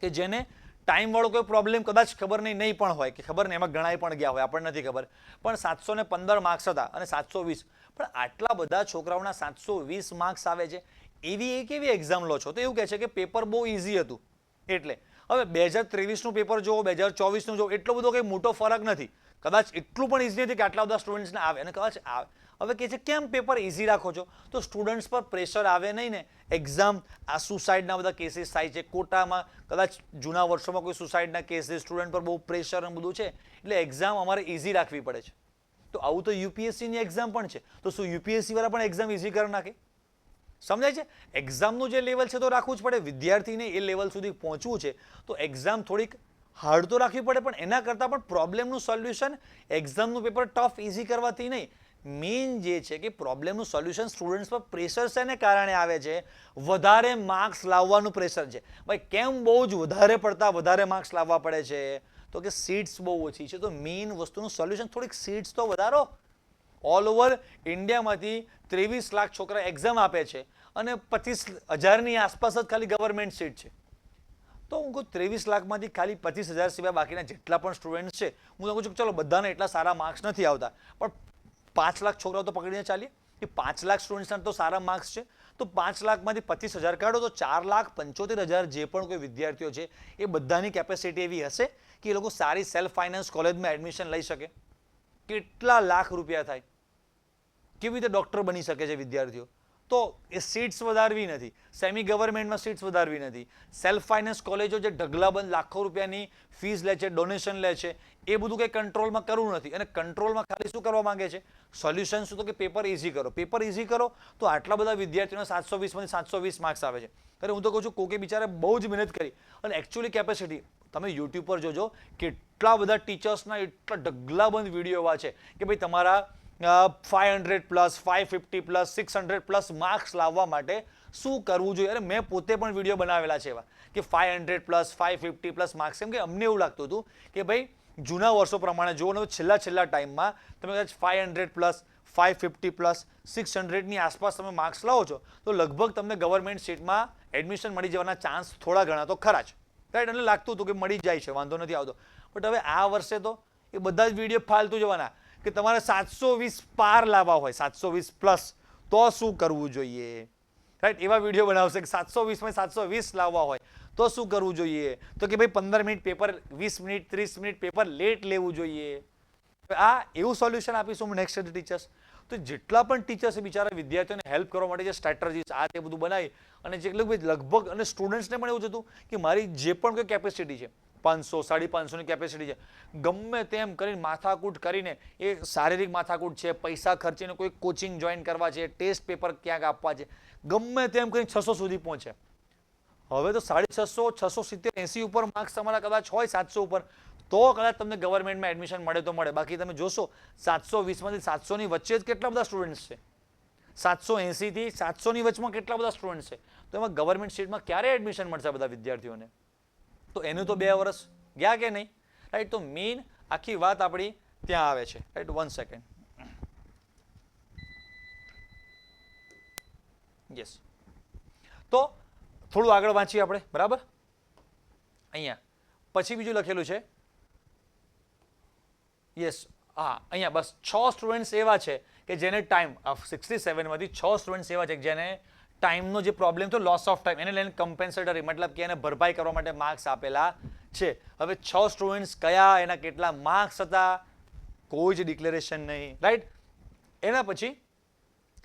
કે જેને ટાઈમ વાળો કોઈ પ્રોબ્લેમ કદાચ ખબર નહીં પણ હોય, કે ખબર નહીં એમાં ગણાઈ પણ ગયા હોય, આપણને નથી ખબર, પણ 715 માર્ક્સ હતા અને 720, પણ આટલા બધા છોકરાઓના 720 માર્ક્સ આવે છે, એવી કેવી એક્ઝામ લો છો? તો એવું કહે છે કે પેપર બહુ ઇઝી હતું. એટલે હવે 2023નું પેપર જુઓ, 2024નું જુઓ, એટલો બધો કંઈ મોટો ફરક નથી. કદાચ એટલું પણ ઇઝી નથી કે આટલા બધા સ્ટુડન્ટ્સને આવે, અને કદાચ આવે. હવે કહે છે કેમ પેપર ઇઝી રાખો છો? તો સ્ટુડન્ટ્સ પર પ્રેશર આવે નહીં ને. એક્ઝામ, આ સુસાઇડના બધા કેસીસ થાય છે, કોટામાં કદાચ જૂના વર્ષોમાં કોઈ સુસાઇડના કેસીસ, સ્ટુડન્ટ પર બહુ પ્રેશર અને બધું છે, એટલે એક્ઝામ અમારે ઇઝી રાખવી પડે છે. તો આવું તો યુપીએસસીની એક્ઝામ પણ છે, તો શું યુપીએસસી વાળા પણ એક્ઝામ ઇઝી કરી નાખે? સમજાય છે? એક્ઝામનું જે લેવલ છે તો રાખવું જ પડે, વિદ્યાર્થીને એ લેવલ સુધી પહોંચવું છે તો એક્ઝામ થોડીક હાર્ડ તો રાખવી પડે, પણ એના કરતાં પણ પ્રોબ્લેમનું સોલ્યુશન એક્ઝામનું પેપર ટફ ઇઝી કરવાથી નહીં, મેઇન જે છે કે પ્રોબ્લેમનું સોલ્યુશન સ્ટુડન્ટ્સ પર પ્રેશર શેને કારણે આવે છે? વધારે માર્ક્સ લાવવાનું પ્રેશર છે. ભાઈ કેમ બહુ જ વધારે પડતા વધારે માર્ક્સ લાવવા પડે છે? તો કે સીટ્સ બહુ ઓછી છે. તો મેઇન વસ્તુનું સોલ્યુશન થોડીક સીટ્સ તો વધારો. ઓલ ઓવર ઇન્ડિયામાંથી 23 લાખ છોકરા એક્ઝામ આપે છે અને 25,000ની આસપાસ જ ખાલી ગવર્મેન્ટ સીટ છે. તો હું કહું 23 લાખમાંથી ખાલી 25,000 સિવાય બાકીના જેટલા પણ સ્ટુડન્ટ છે, હું તો કહું છું કે ચલો બધાને એટલા સારા માર્ક્સ નથી આવતા, પણ 5 લાખ છોકરાઓ તો પકડીને ચાલીએ કે 5 લાખ સ્ટુડન્ટ્સના તો સારા માર્ક્સ છે. તો 5 લાખમાંથી 25,000 કાઢો તો 4,75,000 જે પણ કોઈ વિદ્યાર્થીઓ છે એ બધાની કેપેસિટી એવી હશે કે એ લોકો સારી સેલ્ફ ફાઇનાન્સ કોલેજમાં એડમિશન લઈ શકે. કેટલા લાખ રૂપિયા થાય? કેવી રીતે ડોક્ટર બની શકે છે વિદ્યાર્થીઓ? તો એ સીટ્સ વધારવી નથી, સેમી ગવર્મેન્ટમાં સીટ્સ વધારવી નથી, સેલ્ફ ફાઇનાન્સ કોલેજો જે ઢગલાબંધ લાખો રૂપિયાની ફીસ લે છે, ડોનેશન લે છે, એ બધું કંઈ કંટ્રોલમાં કરવું નથી. અને કંટ્રોલમાં ખાલી શું કરવા માંગે છે? સોલ્યુશન શું? તો કે પેપર ઇઝી કરો. પેપર ઇઝી કરો તો આટલા બધા વિદ્યાર્થીઓને 720માંથી 720 માર્ક્સ આવે છે. અરે હું તો કહું છું કોકે બિચારે બહુ જ મહેનત કરી અને એકચ્યુઅલી કેપેસિટી તમે યુટ્યુબ પર જોજો, કેટલા બધા ટીચર્સના એટલા ઢગલાબંધ વિડીયો એવા છે કે ભાઈ તમારા 500 પ્લસ 550 પ્લસ 600 પ્લસ માર્ક્સ લાવવા માટે શું કરવું જોઈએ. અરે મેં પોતે પણ વિડીયો બનાવેલા છે એવા કે 500 પ્લસ 550 પ્લસ માર્ક્સ. કેમ કે અમને એવું લાગતું હતું કે ભાઈ જૂના વર્ષો પ્રમાણે જુઓ ને છેલ્લા ટાઈમમાં તમે કદાચ 500 પ્લસ 550 પ્લસ 600ની આસપાસ તમે માર્ક્સ લાવો છો તો લગભગ તમને ગવર્મેન્ટ સીટમાં એડમિશન મળી જવાના ચાન્સ થોડા ઘણા તો ખરા જ, રાઈટ? એટલે લાગતું હતું કે મળી જાય છે, વાંધો નથી આવતો. બટ હવે આ વર્ષે તો એ બધા જ વિડીયો ફાલતુ જવાના કે તમારે 720 પાર લાવવા હોય, 720 પ્લસ, તો શું કરવું જોઈએ, રાઈટ? એવા વિડીયો બનાવશે કે 720માં 720 લાવવા હોય તો શું કરવું જોઈએ? તો કે ભાઈ 15 minute paper, 20 minute 30 minute paper late લેવું જોઈએ. આ એવું સોલ્યુશન આપીશું નેક્સ્ટ યર ટીચર્સ. તો જેટલા પણ ટીચર્સ બિચારા વિદ્યાર્થીઓને હેલ્પ કરવા માટે જે સ્ટ્રેટેજીસ આ તે બધું બનાવી અને જેટલું લગભગ અને સ્ટુડન્ટ્સને પણ એવું જ હતું કે મારી જે પણ કોઈ કેપેસિટી છે 500, 550ની કેપેસિટી છે, ગમે તેમ કરીને માથાકૂટ કરીને, એ શારીરિક માથાકૂટ છે, પૈસા ખર્ચીને કોઈ કોચિંગ જોઈન કરવા છે, ટેસ્ટ પેપર ક્યાંક આપવા છે, ગમે તેમ કરીને 600 સુધી પહોંચે. હવે તો 650, 670, 80 ઉપર માર્ક્સ તમારા કદાચ હોય 700 ઉપર તો કદાચ તમને ગવર્મેન્ટમાં એડમિશન મળે તો મળે. બાકી તમે જોશો 720માંથી 700ની વચ્ચે જ કેટલા બધા સ્ટુડન્ટ્સ છે, 780થી 700ની વચમાં કેટલા બધા સ્ટુડન્ટ છે. તો એમાં ગવર્મેન્ટ સીટમાં ક્યારે એડમિશન મળશે બધા વિદ્યાર્થીઓને? તો એનું તો 2 વર્ષ ગયા કે નહીં, રાઈટ? તો મેઇન આખી વાત આપણી ત્યાં આવે છે, રાઈટ? 1 સેકન્ડ. યસ. તો થોડું આગળ વાંચીએ આપણે, બરાબર? અહીંયા પછી બીજું લખેલું છે, યસ, હા, અહીંયા બસ 6 સ્ટુડન્ટ્સ એવા છે કે જેને ટાઈમ 67માંથી 6 સ્ટુડન્ટ્સ એવા છે કે જેને ટાઈમનો જે પ્રોબ્લેમ તો લોસ ઓફ ટાઈમ એને લઈને કમ્પેન્સેટરી મતલબ કે એને ભરપાઈ કરવા માટે માર્ક્સ આપેલા છે. હવે 6 સ્ટુડન્ટ્સ કયા, એના કેટલા માર્ક્સ હતા, કોઈ જ ડિક્લેરેશન નહીં, રાઈટ? એના પછી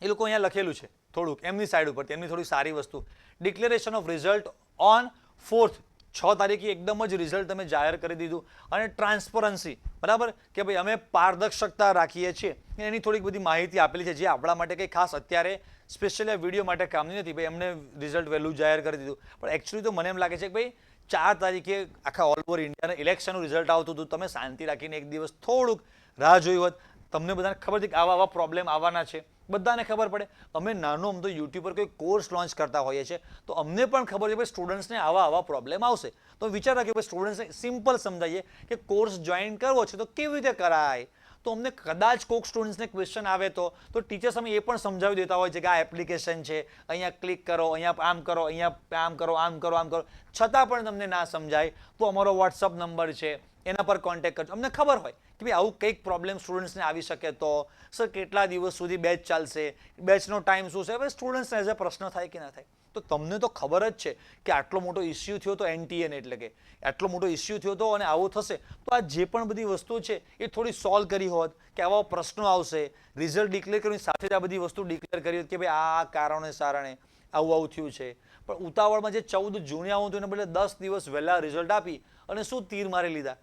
એ લોકો અહીંયા લખેલું છે થોડુંક એમની સાઈડ ઉપર, તેમની થોડી સારી વસ્તુ, declaration of result on 4th, 6 તારીખે એકદમ જ રિઝલ્ટ તમે જાહેર કરી દીધું. અને ટ્રાન્સપરન્સી, બરાબર, કે ભાઈ અમે પારદર્શકતા રાખીએ છીએ, એની થોડીક બધી માહિતી આપેલી છે જે આપણા માટે કંઈ ખાસ અત્યારે સ્પેશિયલી આ વિડીયો માટે કામની નથી. ભાઈ એમને રિઝલ્ટ વહેલું જાહેર કરી દીધું, પણ એકચ્યુઅલી તો મને એમ લાગે છે કે ભાઈ 4 તારીખે આખા ઓલ ઓવર ઇન્ડિયાના ઇલેક્શનનું રિઝલ્ટ આવતું હતું, તમે શાંતિ રાખીને એક દિવસ થોડુંક રાહ જોઈ હોત. તમને બધાને ખબર હતી કે આવા પ્રોબ્લેમ આવવાના છે, બધાને ખબર પડે. અમે નાનો અમથો યુટ્યુબ પર કોઈ કોર્સ લોન્ચ કરતા હોઈએ છીએ તો અમને પણ ખબર છે કે સ્ટુડન્ટ્સને આવા પ્રોબ્લેમ આવશે. તો વિચાર રાખ્યો કે સ્ટુડન્ટ્સને સિમ્પલ સમજાવીએ કે કોર્સ જોઈન કરવો છે તો કેવી રીતે કરાય. તો અમને કદાચ કોઈક સ્ટુડન્ટ્સને ક્વેશ્ચન આવે તો ટીચર્સ અમે એ પણ સમજાવી દેતા હોય છે કે આ એપ્લિકેશન છે, અહીંયા ક્લિક કરો, અહીંયા આમ કરો, અહીંયા આમ કરો, આમ કરો, આમ કરો. છતાં પણ તમને ના સમજાય તો અમારો વોટ્સઅપ નંબર છે, એના પર કોન્ટેક્ટ કરજો. અમને ખબર હોય કે ભાઈ આવું કંઈક પ્રોબ્લેમ સ્ટુડન્ટ્સને આવી શકે તો સર કેટલા દિવસ સુધી બેચ ચાલશે, બેચનો ટાઈમ શું છે, હવે સ્ટુડન્ટ્સને એઝ એ પ્રશ્ન થાય કે ના થાય. તો તમને તો ખબર જ છે કે આટલો મોટો ઇસ્યુ થયો તો NTN એટલે કે આટલો મોટો ઇસ્યુ થયો તો અને આવું થશે તો આ જે પણ બધી વસ્તુઓ છે એ થોડી સોલ્વ કરી હોત કે આવા પ્રશ્નો આવશે, રિઝલ્ટ ડિક્લેર કરીને સાથે જ આ બધી વસ્તુ ડિક્લેર કરી હોત કે ભાઈ આ કારણે આવું થયું છે. પણ ઉતાવળમાં જે 14 જૂને આવું હતું એને બદલે 10 દિવસ વહેલા રિઝલ્ટ આપી અને શું તીર મારી લીધા.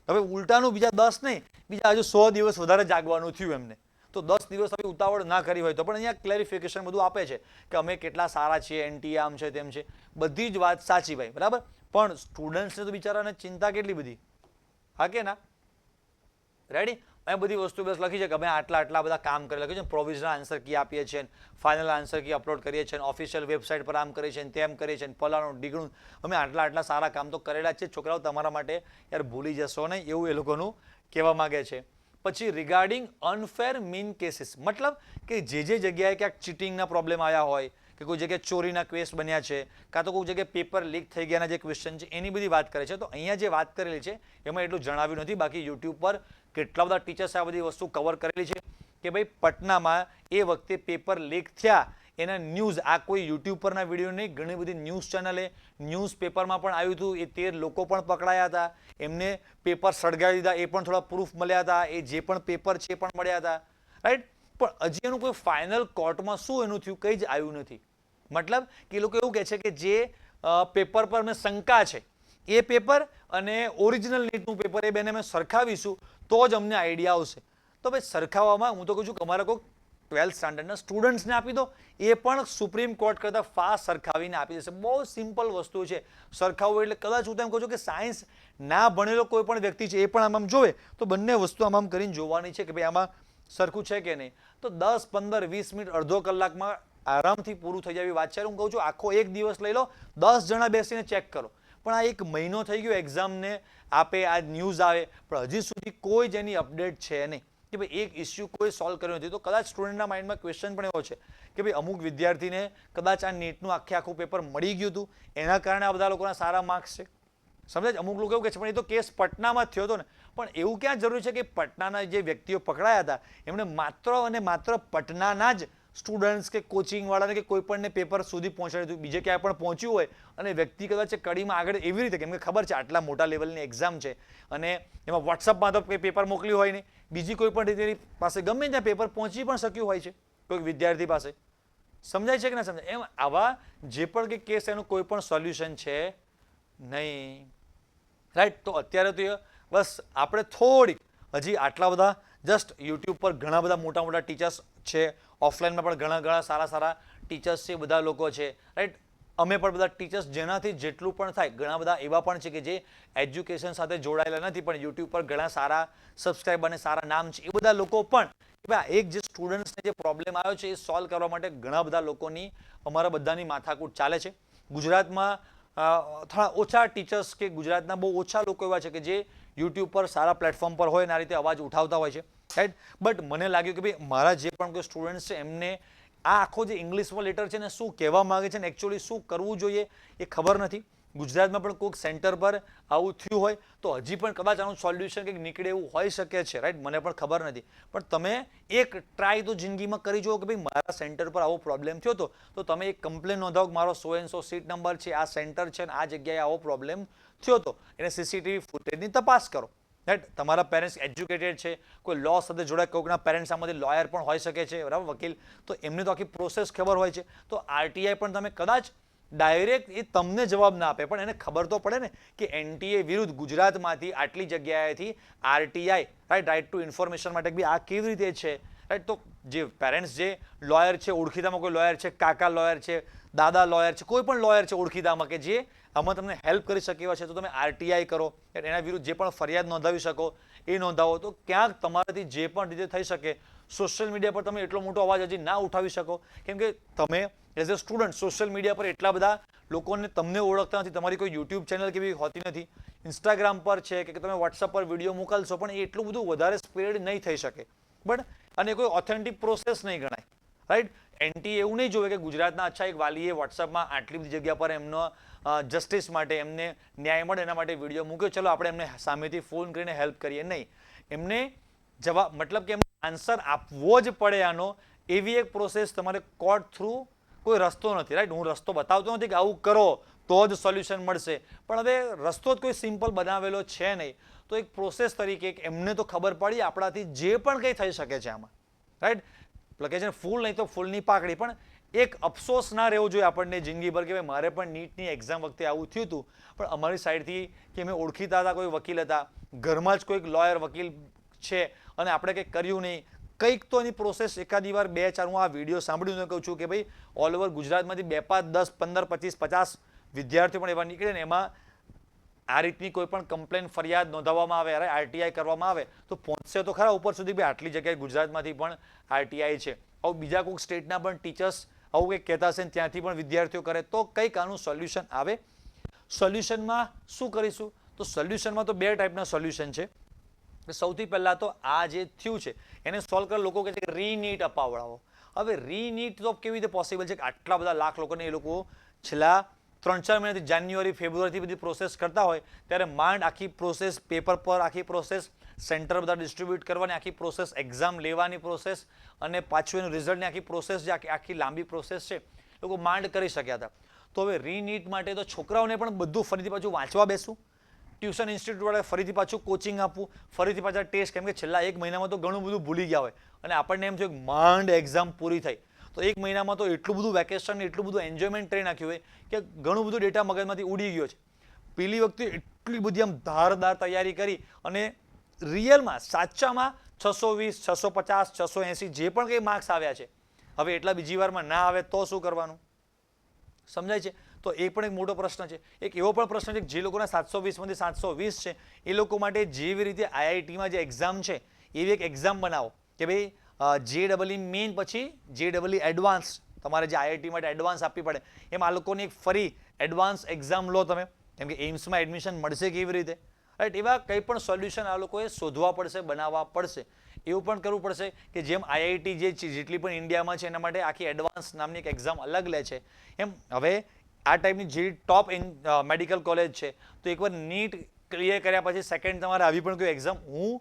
હવે ઉલટાનું બીજા 10 નહીં, બીજા હજુ 100 દિવસ વધારે જાગવાનું થયું એમને. તો 10 દિવસ હવે ઉતાવળ ના કરી હોય તો પણ અહીંયા ક્લેરિફિકેશન બધું આપે છે કે અમે કેટલા સારા છીએ, NTA આમ છે તેમ છે, બધી જ વાત સાચી ભાઈ, બરાબર. પણ સ્ટુડન્ટ્સને તો બિચારાને ચિંતા કેટલી બધી, હા કે ના? રેડી? એ બધી વસ્તુ બસ લખી છે કે અમે આટલા બધા કામ કરેલા લખ્યું છે, પ્રોવિઝનલ આન્સર કી આપીએ છીએ, ફાઇનલ આન્સર કી અપલોડ કરીએ છીએ, ઓફિશિયલ વેબસાઇટ પર આમ કરીએ છીએ, તેમ કરીએ છીએ, પલાણું ડીગણું, અમે આટલા સારા કામ તો કરેલા જ છે, છોકરાઓ તમારા માટે યાર ભૂલી જશો નહીં, એવું એ લોકોનું કહેવા માગે છે. પછી રિગાર્ડિંગ અનફેર મીન કેસીસ, મતલબ કે જે જગ્યાએ ક્યાંક ચીટિંગના પ્રોબ્લેમ આવ્યા હોય કે કોઈ જગ્યાએ ચોરીના કેસ બન્યા છે કાં તો કોઈ જગ્યાએ પેપર લીક થઈ ગયાના જે ક્વેશ્ચન છે એની બધી વાત કરે છે. તો અહીંયા જે વાત કરેલી છે એમાં એટલું જણાવ્યું નથી, બાકી યુટ્યુબ પર કેટલા બધા ટીચર્સ આ બધી વસ્તુ કવર કરેલી છે કે ભાઈ પટનામાં એ વખતે પેપર લીક થયા એના ન્યૂઝ, આ કોઈ યુટ્યુબ પરના વિડીયો નહીં, ઘણી બધી ન્યૂઝ ચેનલે ન્યૂઝપેપરમાં પણ આવ્યું હતું, એ 13 લોકો પણ પકડાયા હતા, એમને પેપર સળગાવી દીધા, એ પણ થોડા પ્રૂફ મળ્યા હતા, એ જે પણ પેપર છે એ પણ મળ્યા હતા, રાઈટ. પણ હજી એનું કોઈ ફાઇનલ કોર્ટમાં શું એનું થયું કંઈ જ આવ્યું નથી. મતલબ કે એ લોકો એવું કહે છે કે જે પેપર પર મેં શંકા છે એ પેપર અને ઓરિજિનલ નીટનું પેપર એ બેને અમે સરખાવીશું તો જ અમને આઈડિયા આવશે. તો ભાઈ સરખાવવામાં હું તો કહું છું કે અમારા કોઈ 12th સ્ટાન્ડર્ડના સ્ટુડન્ટ્સને આપી દો, એ પણ સુપ્રીમ કોર્ટ કરતાં ફાસ્ટ સરખાવીને આપી દેશે. બહુ સિમ્પલ વસ્તુ છે સરખાવવું. એટલે કદાચ હું તો એમ કહું છું કે સાયન્સ ના ભણેલો કોઈ પણ વ્યક્તિ છે એ પણ આમ જોવે તો બંને વસ્તુ આમ કરીને જોવાની છે કે ભાઈ આમાં સરખું છે કે નહીં. તો 10, 15, 20 મિનિટ, અડધો કલાકમાં આરામથી પૂરું થઈ જાય એવી વાત છે. હું કહું છું આખો એક દિવસ લઈ લો, 10 જણા બેસીને ચેક કરો, પણ આ એક મહિનો થઈ ગયો એક્ઝામને આપે, આ ન્યૂઝ આવે, પણ હજી સુધી કોઈ જ એની અપડેટ છે નહીં કે ભાઈ એક ઇસ્યુ કોઈ સોલ્વ કર્યો નથી. તો કદાચ સ્ટુડન્ટના માઇન્ડમાં ક્વેશ્ચન પણ એવો છે કે ભાઈ અમુક વિદ્યાર્થીને કદાચ આ નીટનું આખું પેપર મળી ગયું હતું, એના કારણે આ બધા લોકોના સારા માર્ક્સ છે. સમજાય? અમુક લોકો એવું કહે છે પણ એ તો કેસ પટનામાં જ થયો હતો ને. પણ એવું ક્યાં જરૂરી છે કે પટનાના જે વ્યક્તિઓ પકડાયા હતા એમણે માત્ર અને માત્ર પટનાના જ સ્ટુડન્ટ્સ કે કોચિંગવાળાને કે કોઈ પણને પેપર સુધી પહોંચાડ્યું હતું, બીજે ક્યાંય પણ પહોંચ્યું હોય અને વ્યક્તિ કદાચ કડીમાં આગળ એવી રીતે, કેમ કે ખબર છે આટલા મોટા લેવલની એક્ઝામ છે અને એમાં વોટ્સઅપમાં તો પેપર મોકલ્યું હોય નહીં, બીજી કોઈ પણ રીતે પાસે ગમે ત્યાં પેપર પહોંચી પણ શક્યું હોય છે કોઈ વિદ્યાર્થી પાસે. સમજાય છે કે ના સમજાય? એમ આવા જે પણ કે કેસ એનું કોઈ પણ સોલ્યુશન છે નહીં, રાઈટ. તો અત્યારે તો બસ આપણે થોડીક હજી આટલા બધા જસ્ટ યુટ્યુબ પર ઘણા બધા મોટા ટીચર્સ છે, ઓફલાઈનમાં પણ ઘણા સારા ટીચર્સ છે, બધા લોકો છે, રાઈટ. અમે પણ બધા ટીચર્સ જેનાથી જેટલું પણ થાય, ઘણા બધા એવા પણ છે કે જે એજ્યુકેશન સાથે જોડાયેલા નથી પણ યુટ્યુબ પર ઘણા સારા સબસ્ક્રાઈબ અને સારા નામ છે, એ બધા લોકો પણ એક જે સ્ટુડન્ટ્સને જે પ્રોબ્લેમ આવ્યો છે એ સોલ્વ કરવા માટે ઘણા બધા લોકોની, અમારા બધાની માથાકૂટ ચાલે છે. ગુજરાતમાં થોડા ઓછા ટીચર્સ કે ગુજરાતના બહુ ઓછા લોકો એવા છે કે જે યુટ્યુબ પર સારા પ્લેટફોર્મ પર હોય અને આ રીતે અવાજ ઉઠાવતા હોય છે, રાઈટ. બટ મને લાગ્યું કે ભાઈ મારા જે પણ કોઈ સ્ટુડન્ટ્સ છે એમને આ આખો જે ઇંગ્લિશમાં લેટર છે ને શું કહેવા માંગે છે ને એકચ્યુઅલી શું કરવું જોઈએ એ ખબર નથી. ગુજરાતમાં પણ કોઈક સેન્ટર પર આવું થયું હોય તો હજી પણ કદાચ આનું સોલ્યુશન કંઈક નીકળે એવું હોઈ શકે છે, રાઈટ. મને પણ ખબર નથી, પણ તમે એક ટ્રાય તો જિંદગીમાં કરી જુઓ કે ભાઈ મારા સેન્ટર પર આવો પ્રોબ્લેમ થયો તો તમે એક કમ્પ્લેન નોંધાવો કે મારો 100 સીટ નંબર છે, આ સેન્ટર છે અને આ જગ્યાએ આવો પ્રોબ્લેમ થયો હતો, એને સીસીટીવી ફૂટેજની તપાસ કરો, રાઈટ. તમારા પેરેન્ટ્સ એજ્યુકેટેડ છે, કોઈ લો સાથે જોડાય, કોઈકના પેરેન્ટ્સ આમાંથી લોયર પણ હોઈ શકે છે, બરાબર, વકીલ, તો એમને તો આખી પ્રોસેસ ખબર હોય છે. તો આરટીઆઈ પણ તમે કદાચ ડાયરેક્ટ એ તમને જવાબ ના આપે પણ એને ખબર તો પડે ને કે એનટીએ વિરુદ્ધ ગુજરાતમાંથી આટલી જગ્યાએથી આરટીઆઈ, રાઈટ ટુ ઇન્ફોર્મેશન માટે બી આ કેવી રીતે છે, રાઈટ. તો જે પેરેન્ટ્સ જે લોયર છે, ઓળખીતામાં કોઈ લોયર છે, કાકા લોયર છે, દાદા લોયર છે, કોઈ પણ લોયર છે ઓળખીતામાં કે જે આમાં તમને હેલ્પ કરી શકે એવા છે, તો તમે આરટીઆઈ કરો, એના વિરુદ્ધ જે પણ ફરિયાદ નોંધાવી શકો એ નોંધાવો. તો ક્યાંક તમારાથી જે પણ રીતે થઈ શકે, સોશિયલ મીડિયા પર તમે એટલો મોટો અવાજ હજી ના ઉઠાવી શકો કેમ કે તમે as a student social media પર એટલા બધા લોકોને તમને ઓળખતા નથી, તમારી કોઈ યુટ્યુબ ચેનલ કેવી હોતી નથી, ઇન્સ્ટાગ્રામ પર છે કે તમે વોટ્સઅપ પર વિડીયો મોકલશો પણ એ એટલું બધું વધારે સ્પ્રેડ નહીં થઈ શકે, બટ અને કોઈ ઓથેન્ટિક પ્રોસેસ નહીં ગણાય, રાઈટ. એનટી એવું નહીં જોવે કે ગુજરાતના અચ્છા એક વાલીએ વોટ્સઅપમાં આટલી બધી જગ્યા પર એમનો જસ્ટિસ માટે, એમને ન્યાય મળે એના માટે વિડીયો મૂક્યો, ચલો આપણે એમને સામેથી ફોન કરીને હેલ્પ કરીએ, નહીં. એમને જવાબ મતલબ કે એમને આન્સર આપવો જ પડે આનો, એવી એક પ્રોસેસ તમારે કોર્ટ થ્રુ કોઈ રસ્તો નથી, રાઈટ. હું રસ્તો બતાવતો નથી કે આવું કરો તો જ સોલ્યુશન મળશે, પણ હવે રસ્તો જ કોઈ સિમ્પલ બનાવેલો છે નહીં. તો એક પ્રોસેસ તરીકે એમને તો ખબર પડી આપણાથી જે પણ કંઈ થઈ શકે છે આમાં, રાઈટ. કે છે ફૂલ નહીં તો ફૂલની પાકડી, પણ એક અફસોસ ના રહેવો જોઈએ આપણને જિંદગીભર કે ભાઈ મારે પણ નીટની એક્ઝામ વખતે આવું થયું હતું પણ અમારી સાઈડથી કે અમે ઓળખીતા હતા, કોઈ વકીલ હતા, ઘરમાં જ કોઈક લોયર વકીલ છે અને આપણે કંઈક કર્યું નહીં, કંઈક તો એની પ્રોસેસ એકાદી વાર 2-4 હું આ વિડીયો સાંભળ્યું કહું છું કે ભાઈ ઓલ ઓવર ગુજરાતમાંથી 2, 5, 10, 15, 25, 50 વિદ્યાર્થીઓ પણ એવા નીકળે ને એમાં આ રીતની કોઈ પણ કમ્પ્લેન ફરિયાદ નોંધાવવામાં આવે, આરટીઆઈ કરવામાં આવે તો પહોંચશે તો ખરા ઉપર સુધી. ભાઈ આટલી જગ્યાએ ગુજરાતમાંથી પણ આરટીઆઈ છે, આવું બીજા કોઈક સ્ટેટના પણ ટીચર્સ આવું કંઈક કહેતા હશે ને ત્યાંથી પણ વિદ્યાર્થીઓ કરે તો કંઈક આનું સોલ્યુશન આવે. સોલ્યુશનમાં શું કરીશું? તો સોલ્યુશનમાં તો બે ટાઈપના સોલ્યુશન છે. સૌથી પહેલાં તો આ જે થયું છે એને સોલ્વ કરવા લોકો કહે છે કે રીનીટ અપાવડાવો. હવે રીનીટ તો કેવી રીતે પોસિબલ છે કે આટલા બધા લાખ લોકોને એ લોકો છેલ્લા 3-4 મહિનાથી જાન્યુઆરી ફેબ્રુઆરીથી બધી પ્રોસેસ કરતા હોય ત્યારે માંડ આખી પ્રોસેસ પેપર પર, આખી પ્રોસેસ સેન્ટર બધા ડિસ્ટ્રીબ્યુટ કરવાની, આખી પ્રોસેસ એક્ઝામ લેવાની પ્રોસેસ અને પાછું એનું રિઝલ્ટની આખી પ્રોસેસ જે આખી લાંબી પ્રોસેસ છે લોકો માંડ કરી શક્યા હતા. તો હવે રીનીટ માટે તો છોકરાઓને પણ બધું ફરીથી પાછું વાંચવા બેસવું, ટ્યુશન ઇન્સ્ટિટ્યૂટ વાળા ફરીથી પાછું કોચિંગ આપવું, ફરીથી પાછા ટેસ્ટ, કેમ કે છેલ્લા 1 મહિનામાં તો ઘણું બધું ભૂલી ગયા હોય અને આપણને એમ થયું કે માંડ એક્ઝામ પૂરી થઈ તો 1 મહિનામાં તો એટલું બધું વેકેશન, એટલું બધું એન્જોયમેન્ટ કરી નાખ્યું હોય કે ઘણું બધું ડેટા મગજમાંથી ઉડી ગયો છે. પેલી વખતે એટલી બધી આમ ધારદાર તૈયારી કરી અને રિયલમાં સાચામાં 620, 650, 680 જે પણ કંઈ માર્ક્સ આવ્યા છે હવે એટલા બીજી વારમાં ના આવે તો શું કરવાનું? સમજાય છે? તો એ પણ એક મોટો પ્રશ્ન છે. એક એવો પણ પ્રશ્ન છે કે જે લોકોના 720માંથી 720 છે એ લોકો માટે જેવી રીતે આઈઆઈટીમાં જે એક્ઝામ છે એવી એક એક્ઝામ બનાવો કે ભાઈ JEE મેઇન પછી JEE એડવાન્સ, તમારે જે આઈઆઈટી માટે એડવાન્સ આપવી પડે એમ આ લોકોની એક ફરી એડવાન્સ એક્ઝામ લો તમે, કેમ કે એમ્સમાં એડમિશન મળશે કેવી રીતે, રાઈટ? એવા કંઈ પણ સોલ્યુશન આ લોકોએ શોધવા પડશે, બનાવવા પડશે. એવું પણ કરવું પડશે કે જેમ આઈઆઈટી જેટલી પણ ઇન્ડિયામાં છે એના માટે આખી એડવાન્સ નામની એક એક્ઝામ અલગ લે છે એમ હવે આ ટાઈપની જે ટોપ મેડિકલ કોલેજ છે તો એકવાર નીટ ક્લિયર કર્યા પછી સેકન્ડ તમારે આવી પણ કોઈ એક્ઝામ, હું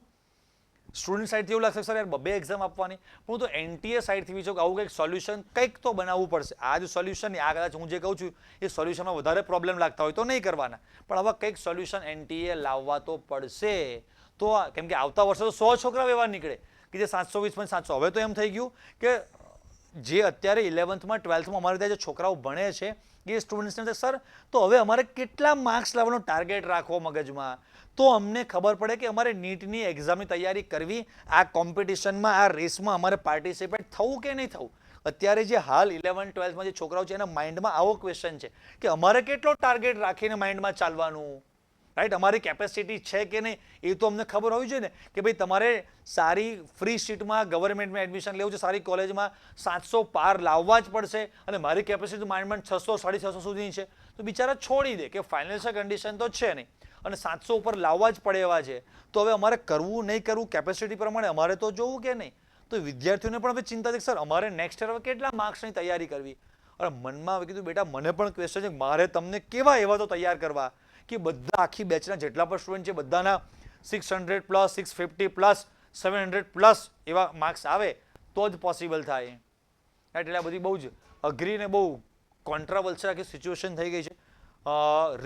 સ્ટુડન્ટ સાઈડથી એવું લાગશે સર યાર 2 એક્ઝામ આપવાની, પણ હું તો એનટીએ સાઈડથી વિચારું કે આવું કંઈક સોલ્યુશન કંઈક તો બનાવવું પડશે. આ જ સોલ્યુશન આ કદાચ હું જે કહું છું એ સોલ્યુશનમાં વધારે પ્રોબ્લેમ લાગતા હોય તો નહીં કરવાના, પણ આવા કંઈક સોલ્યુશન એનટીએ લાવવા તો પડશે. તો કેમ કે આવતા વર્ષે તો 100 છોકરાઓ એવા નીકળે કે જે 720 700. હવે તો એમ થઈ ગયું કે જે અત્યારે 11થમાં 12થમાં અમારે ત્યાં જે છોકરાઓ ભણે છે એ સ્ટુડન્ટ્સને સર તો હવે અમારે કેટલા માર્ક્સ લાવવાનો ટાર્ગેટ રાખવો મગજમાં તો અમને ખબર પડે કે અમારે નીટની એક્ઝામની તૈયારી કરવી, આ કોમ્પિટિશનમાં, આ રેસમાં અમારે પાર્ટિસિપેટ થવું કે નહીં થવું. અત્યારે જે હાલ 11, 12માં જે છોકરાઓ છે એના માઇન્ડમાં આવો ક્વેશ્ચન છે કે અમારે કેટલો ટાર્ગેટ રાખીને માઇન્ડમાં ચાલવાનું, રાઈટ? અમારી કેપેસિટી છે કે નહીં એ તો અમને ખબર હોવી જોઈએ ને કે ભાઈ તમારે સારી ફ્રી સીટમાં ગવર્મેન્ટમાં એડમિશન લેવું છે, સારી કોલેજમાં 700 પાર લાવવા જ પડશે અને મારી કેપેસિટી માઇન્ડમાં 600, 650 સુધીની છે તો બિચારા છોડી દે કે ફાઇનાન્શિયલ કન્ડિશન તો છે નહીં અને 700 ઉપર લાવવા જ પડે એવા છે તો હવે અમારે કરવું નહીં કરવું કેપેસિટી પ્રમાણે અમારે તો જોવું કે નહીં. તો વિદ્યાર્થીઓને પણ હવે ચિંતા છે કે સર અમારે નેક્સ્ટ યર હવે કેટલા માર્ક્સની તૈયારી કરવી. અને મનમાં કીધું બેટા મને પણ ક્વેશ્ચન છે મારે તમને કેવા એવા તો તૈયાર કરવા કે બધા આખી બેચના જેટલા પણ સ્ટુડન્ટ છે બધાના 600 પ્લસ, 650 પ્લસ, 700 પ્લસ એવા માર્ક્સ આવે તો જ પોસિબલ થાય. એટલે આ બધી બહુ જ અઘરી ને બહુ કોન્ટ્રાવર્શિયલ આખી સિચ્યુએશન થઈ ગઈ છે.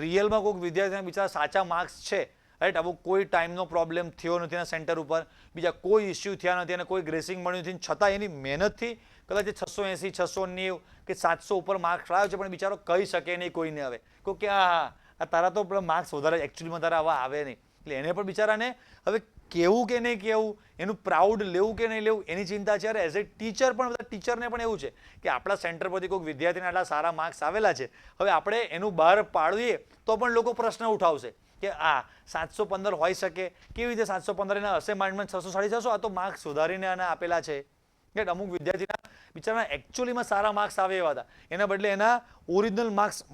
રિયલમાં કોઈક વિદ્યાર્થીના બિચારા સાચા માર્ક્સ છે, રાઈટ? આવું કોઈ ટાઈમનો પ્રોબ્લેમ થયો નથી એના સેન્ટર ઉપર, બીજા કોઈ ઇસ્યુ થયા નથી અને કોઈ ગ્રેસિંગ મળ્યું નથી, છતાં એની મહેનતથી કદાચ 680, 690 કે 700 ઉપર માર્ક્સ લાવ્યો છે પણ બિચારો કહી શકે નહીં કોઈને. હવે કોઈ કે હા તારા તો માર્ક્સ વધારે એકચ્યુઅલીમાં તારા આવા આવે નહીં, એટલે એને પણ બિચારાને હવે કેવું કે નહીં કેવું, એનું પ્રાઉડ લેવું કે નહીં લેવું એની ચિંતા છે. એઝ એ ટીચર પણ બધા ટીચરને પણ એવું છે કે આપણા સેન્ટર પરથી કોઈક વિદ્યાર્થીને આટલા સારા માર્ક્સ આવેલા છે, હવે આપણે એનું બહાર પાડીએ તો પણ લોકો પ્રશ્ન ઉઠાવશે કે આ 715 હોઈ શકે, કેવી રીતે 715 એના હશે માઇન્ડમાં 600, 650, આ તો માર્ક્સ સુધારીને આને આપેલા છે. કે અમુક વિદ્યાર્થીના બિચારાના એકચ્યુઅલીમાં સારા માર્ક્સ આવે એવા હતા, એના બદલે એના ઓરિજિનલ માર્ક્સ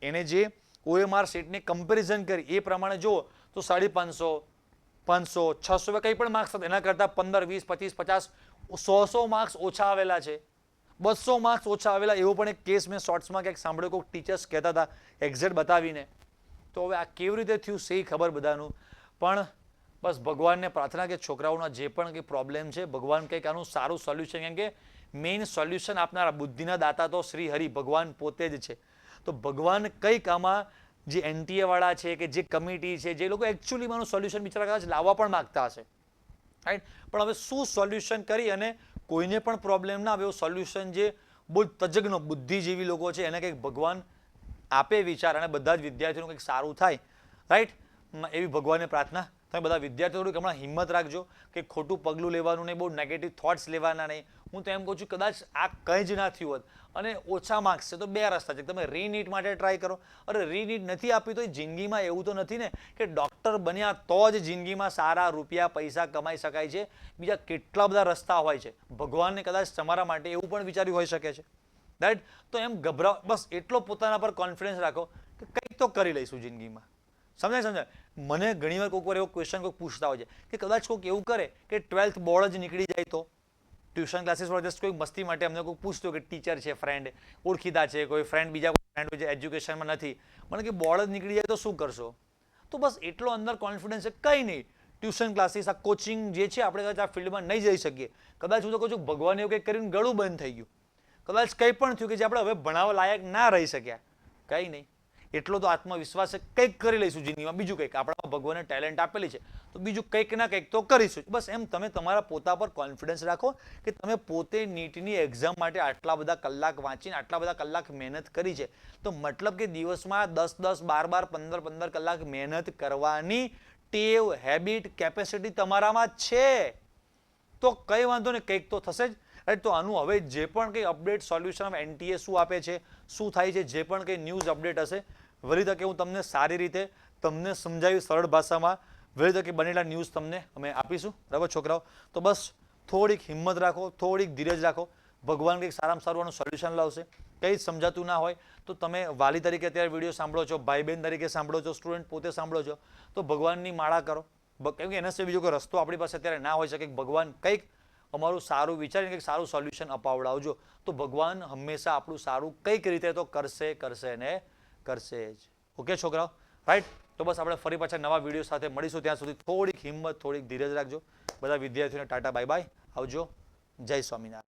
એને જે OMR સીટની કમ્પેરિઝન કરી એ પ્રમાણે જુઓ તો 550, 500, 600 કંઈ પણ માર્ક્સ એના કરતાં 15, 20, 25, 50, 100 માર્ક્સ ઓછા આવેલા છે, 200 માર્ક્સ ઓછા આવેલા. એવો પણ એક કેસ મેં શોર્ટ્સમાં ક્યાંક સાંભળ્યો, કોઈક ટીચર્સ કહેતા હતા એક્ઝેક્ટ બતાવીને. તો હવે આ કેવી રીતે થયું છે ખબર બધાનું, પણ બસ ભગવાનને પ્રાર્થના કે છોકરાઓના જે પણ કંઈ પ્રોબ્લેમ છે ભગવાન કંઈક આનું સારું સોલ્યુશન, કેમ કે મેઇન સોલ્યુશન આપનારા બુદ્ધિના દાતા તો શ્રી હરિ ભગવાન પોતે જ છે. તો ભગવાન કંઈક આમાં જે એનટીએ વાળા છે કે જે કમિટી છે જે લોકો એકચ્યુઅલીમાંનું સોલ્યુશન બિચારા કદાચ લાવવા પણ માગતા હશે, રાઈટ? પણ હવે શું સોલ્યુશન કરી અને કોઈને પણ પ્રોબ્લેમ ના આવે એવું સોલ્યુશન જે બહુ તજજ્ઞ બુદ્ધિજીવી લોકો છે એને કંઈક ભગવાન આપે વિચાર અને બધા જ વિદ્યાર્થીઓનું કંઈક સારું થાય, રાઈટ? એવી ભગવાનને પ્રાર્થના તમે બધા વિદ્યાર્થીઓ થોડીક હમણાં હિંમત રાખજો કે ખોટું પગલું લેવાનું નહીં, બહુ નેગેટિવ થોટ્સ લેવાના નહીં. હું તો એમ કહું છું કદાચ આ કંઈ જ ના થયું હોત અને ઓછા માર્ક્સ છે તો બે રસ્તા છે, તમે રીનીટ માટે ટ્રાય કરો. અરે રીનીટ નથી આપી તો જિંદગીમાં એવું તો નથી ને કે ડૉક્ટર બન્યા તો જ જિંદગીમાં સારા રૂપિયા પૈસા કમાઈ શકાય છે. બીજા કેટલા બધા રસ્તા હોય છે. ભગવાનને કદાચ તમારા માટે એવું પણ વિચાર્યું હોઈ શકે છે. રાઈટ? તો એમ ગભરાવ, બસ એટલો પોતાના પર કોન્ફિડન્સ રાખો કે કંઈક તો કરી લઈશું જિંદગીમાં. સમજાય? મને ઘણીવાર કોઈક વાર એવો ક્વેશ્ચન કોઈ પૂછતા હોય છે કે કદાચ કોઈક એવું કરે કે 12th બોર્ડ જ નીકળી જાય તો ટ્યુશન ક્લાસીસ વાળા જસ્ટ કોઈ મસ્તી માટે અમને કોઈ પૂછતો કે ટીચર છે, ફ્રેન્ડ ઓળખીતા છે, કોઈ ફ્રેન્ડ બીજા કોઈ ફ્રેન્ડ હોય છે એજ્યુકેશનમાં નથી, મને કે બોર્ડ જ નીકળી જાય તો શું કરશો? તો બસ એટલો અંદર કોન્ફિડન્સ છે, કંઈ નહીં. ટ્યુશન ક્લાસીસ, આ કોચિંગ જે છે, આપણે કદાચ આ ફિલ્ડમાં નહીં જઈ શકીએ, કદાચ હું તો કહું છું ભગવાને એવું કંઈક કરીને ગળું બંધ થઈ ગયું, કદાચ કંઈ પણ થયું કે જે આપણે હવે ભણાવવા લાયક ના રહી શક્યા, કંઈ નહીં, એટલો તો આત્મવિશ્વાસ છે, કંઈક કરી લઈશું જિંદગીમાં. બીજું કંઈક આપણામાં ભગવાને ટેલેન્ટ આપેલી છે તો બીજું કંઈક ના કંઈક તો કરીશું. બસ એમ તમે તમારા પોતા પર કોન્ફિડન્સ રાખો કે તમે પોતે નીટની એક્ઝામ માટે આટલા બધા કલાક વાંચીને આટલા બધા કલાક મહેનત કરી છે, તો મતલબ કે દિવસમાં 10-10, 12-12, 15-15 કલાક મહેનત કરવાની ટેવ, હેબિટ, કેપેસિટી તમારામાં છે, તો કંઈ વાંધો નહીં, કંઈક તો થશે જ. રાઈટ? તો આનું હવે જે પણ કંઈ અપડેટ સોલ્યુશન NTA શું આપે છે, શું થાય છે, જે પણ કંઈ ન્યૂઝ અપડેટ હશે, વહેલી તકે હું તમને સારી રીતે તમને સમજાવી સરળ ભાષામાં વહેલી તકે બનેલા ન્યૂઝ તમને અમે આપીશું. બરાબર છોકરાઓ? તો બસ થોડીક હિંમત રાખો, થોડીક ધીરજ રાખો. ભગવાન કંઈક સારામાં સારું આનું સોલ્યુશન લાવશે. કંઈ જ સમજાતું ના હોય તો તમે વાલી તરીકે અત્યારે વિડીયો સાંભળો છો, ભાઈ બહેન તરીકે સાંભળો છો, સ્ટુડન્ટ પોતે સાંભળો છો, તો ભગવાનની માળા કરો. કેમ કે એના સિવાય બીજો કોઈ રસ્તો આપણી પાસે અત્યારે ના હોઈ શકે. ભગવાન કંઈક અમારું સારું વિચારીને કંઈક સારું સોલ્યુશન અપાવડાવજો, તો ભગવાન હંમેશા આપણું સારું કંઈક રીતે તો કરશે ને કરશે જ. ઓકે છોકરાઓ? રાઈટ? તો બસ આપણે ફરી પાછા નવા વિડીયો સાથે મળીશું. ત્યાં સુધી થોડીક હિંમત, થોડીક ધીરજ રાખજો. બધા વિદ્યાર્થીઓને ટાટા બાય બાય, આવજો. જય સ્વામિનારાયણ.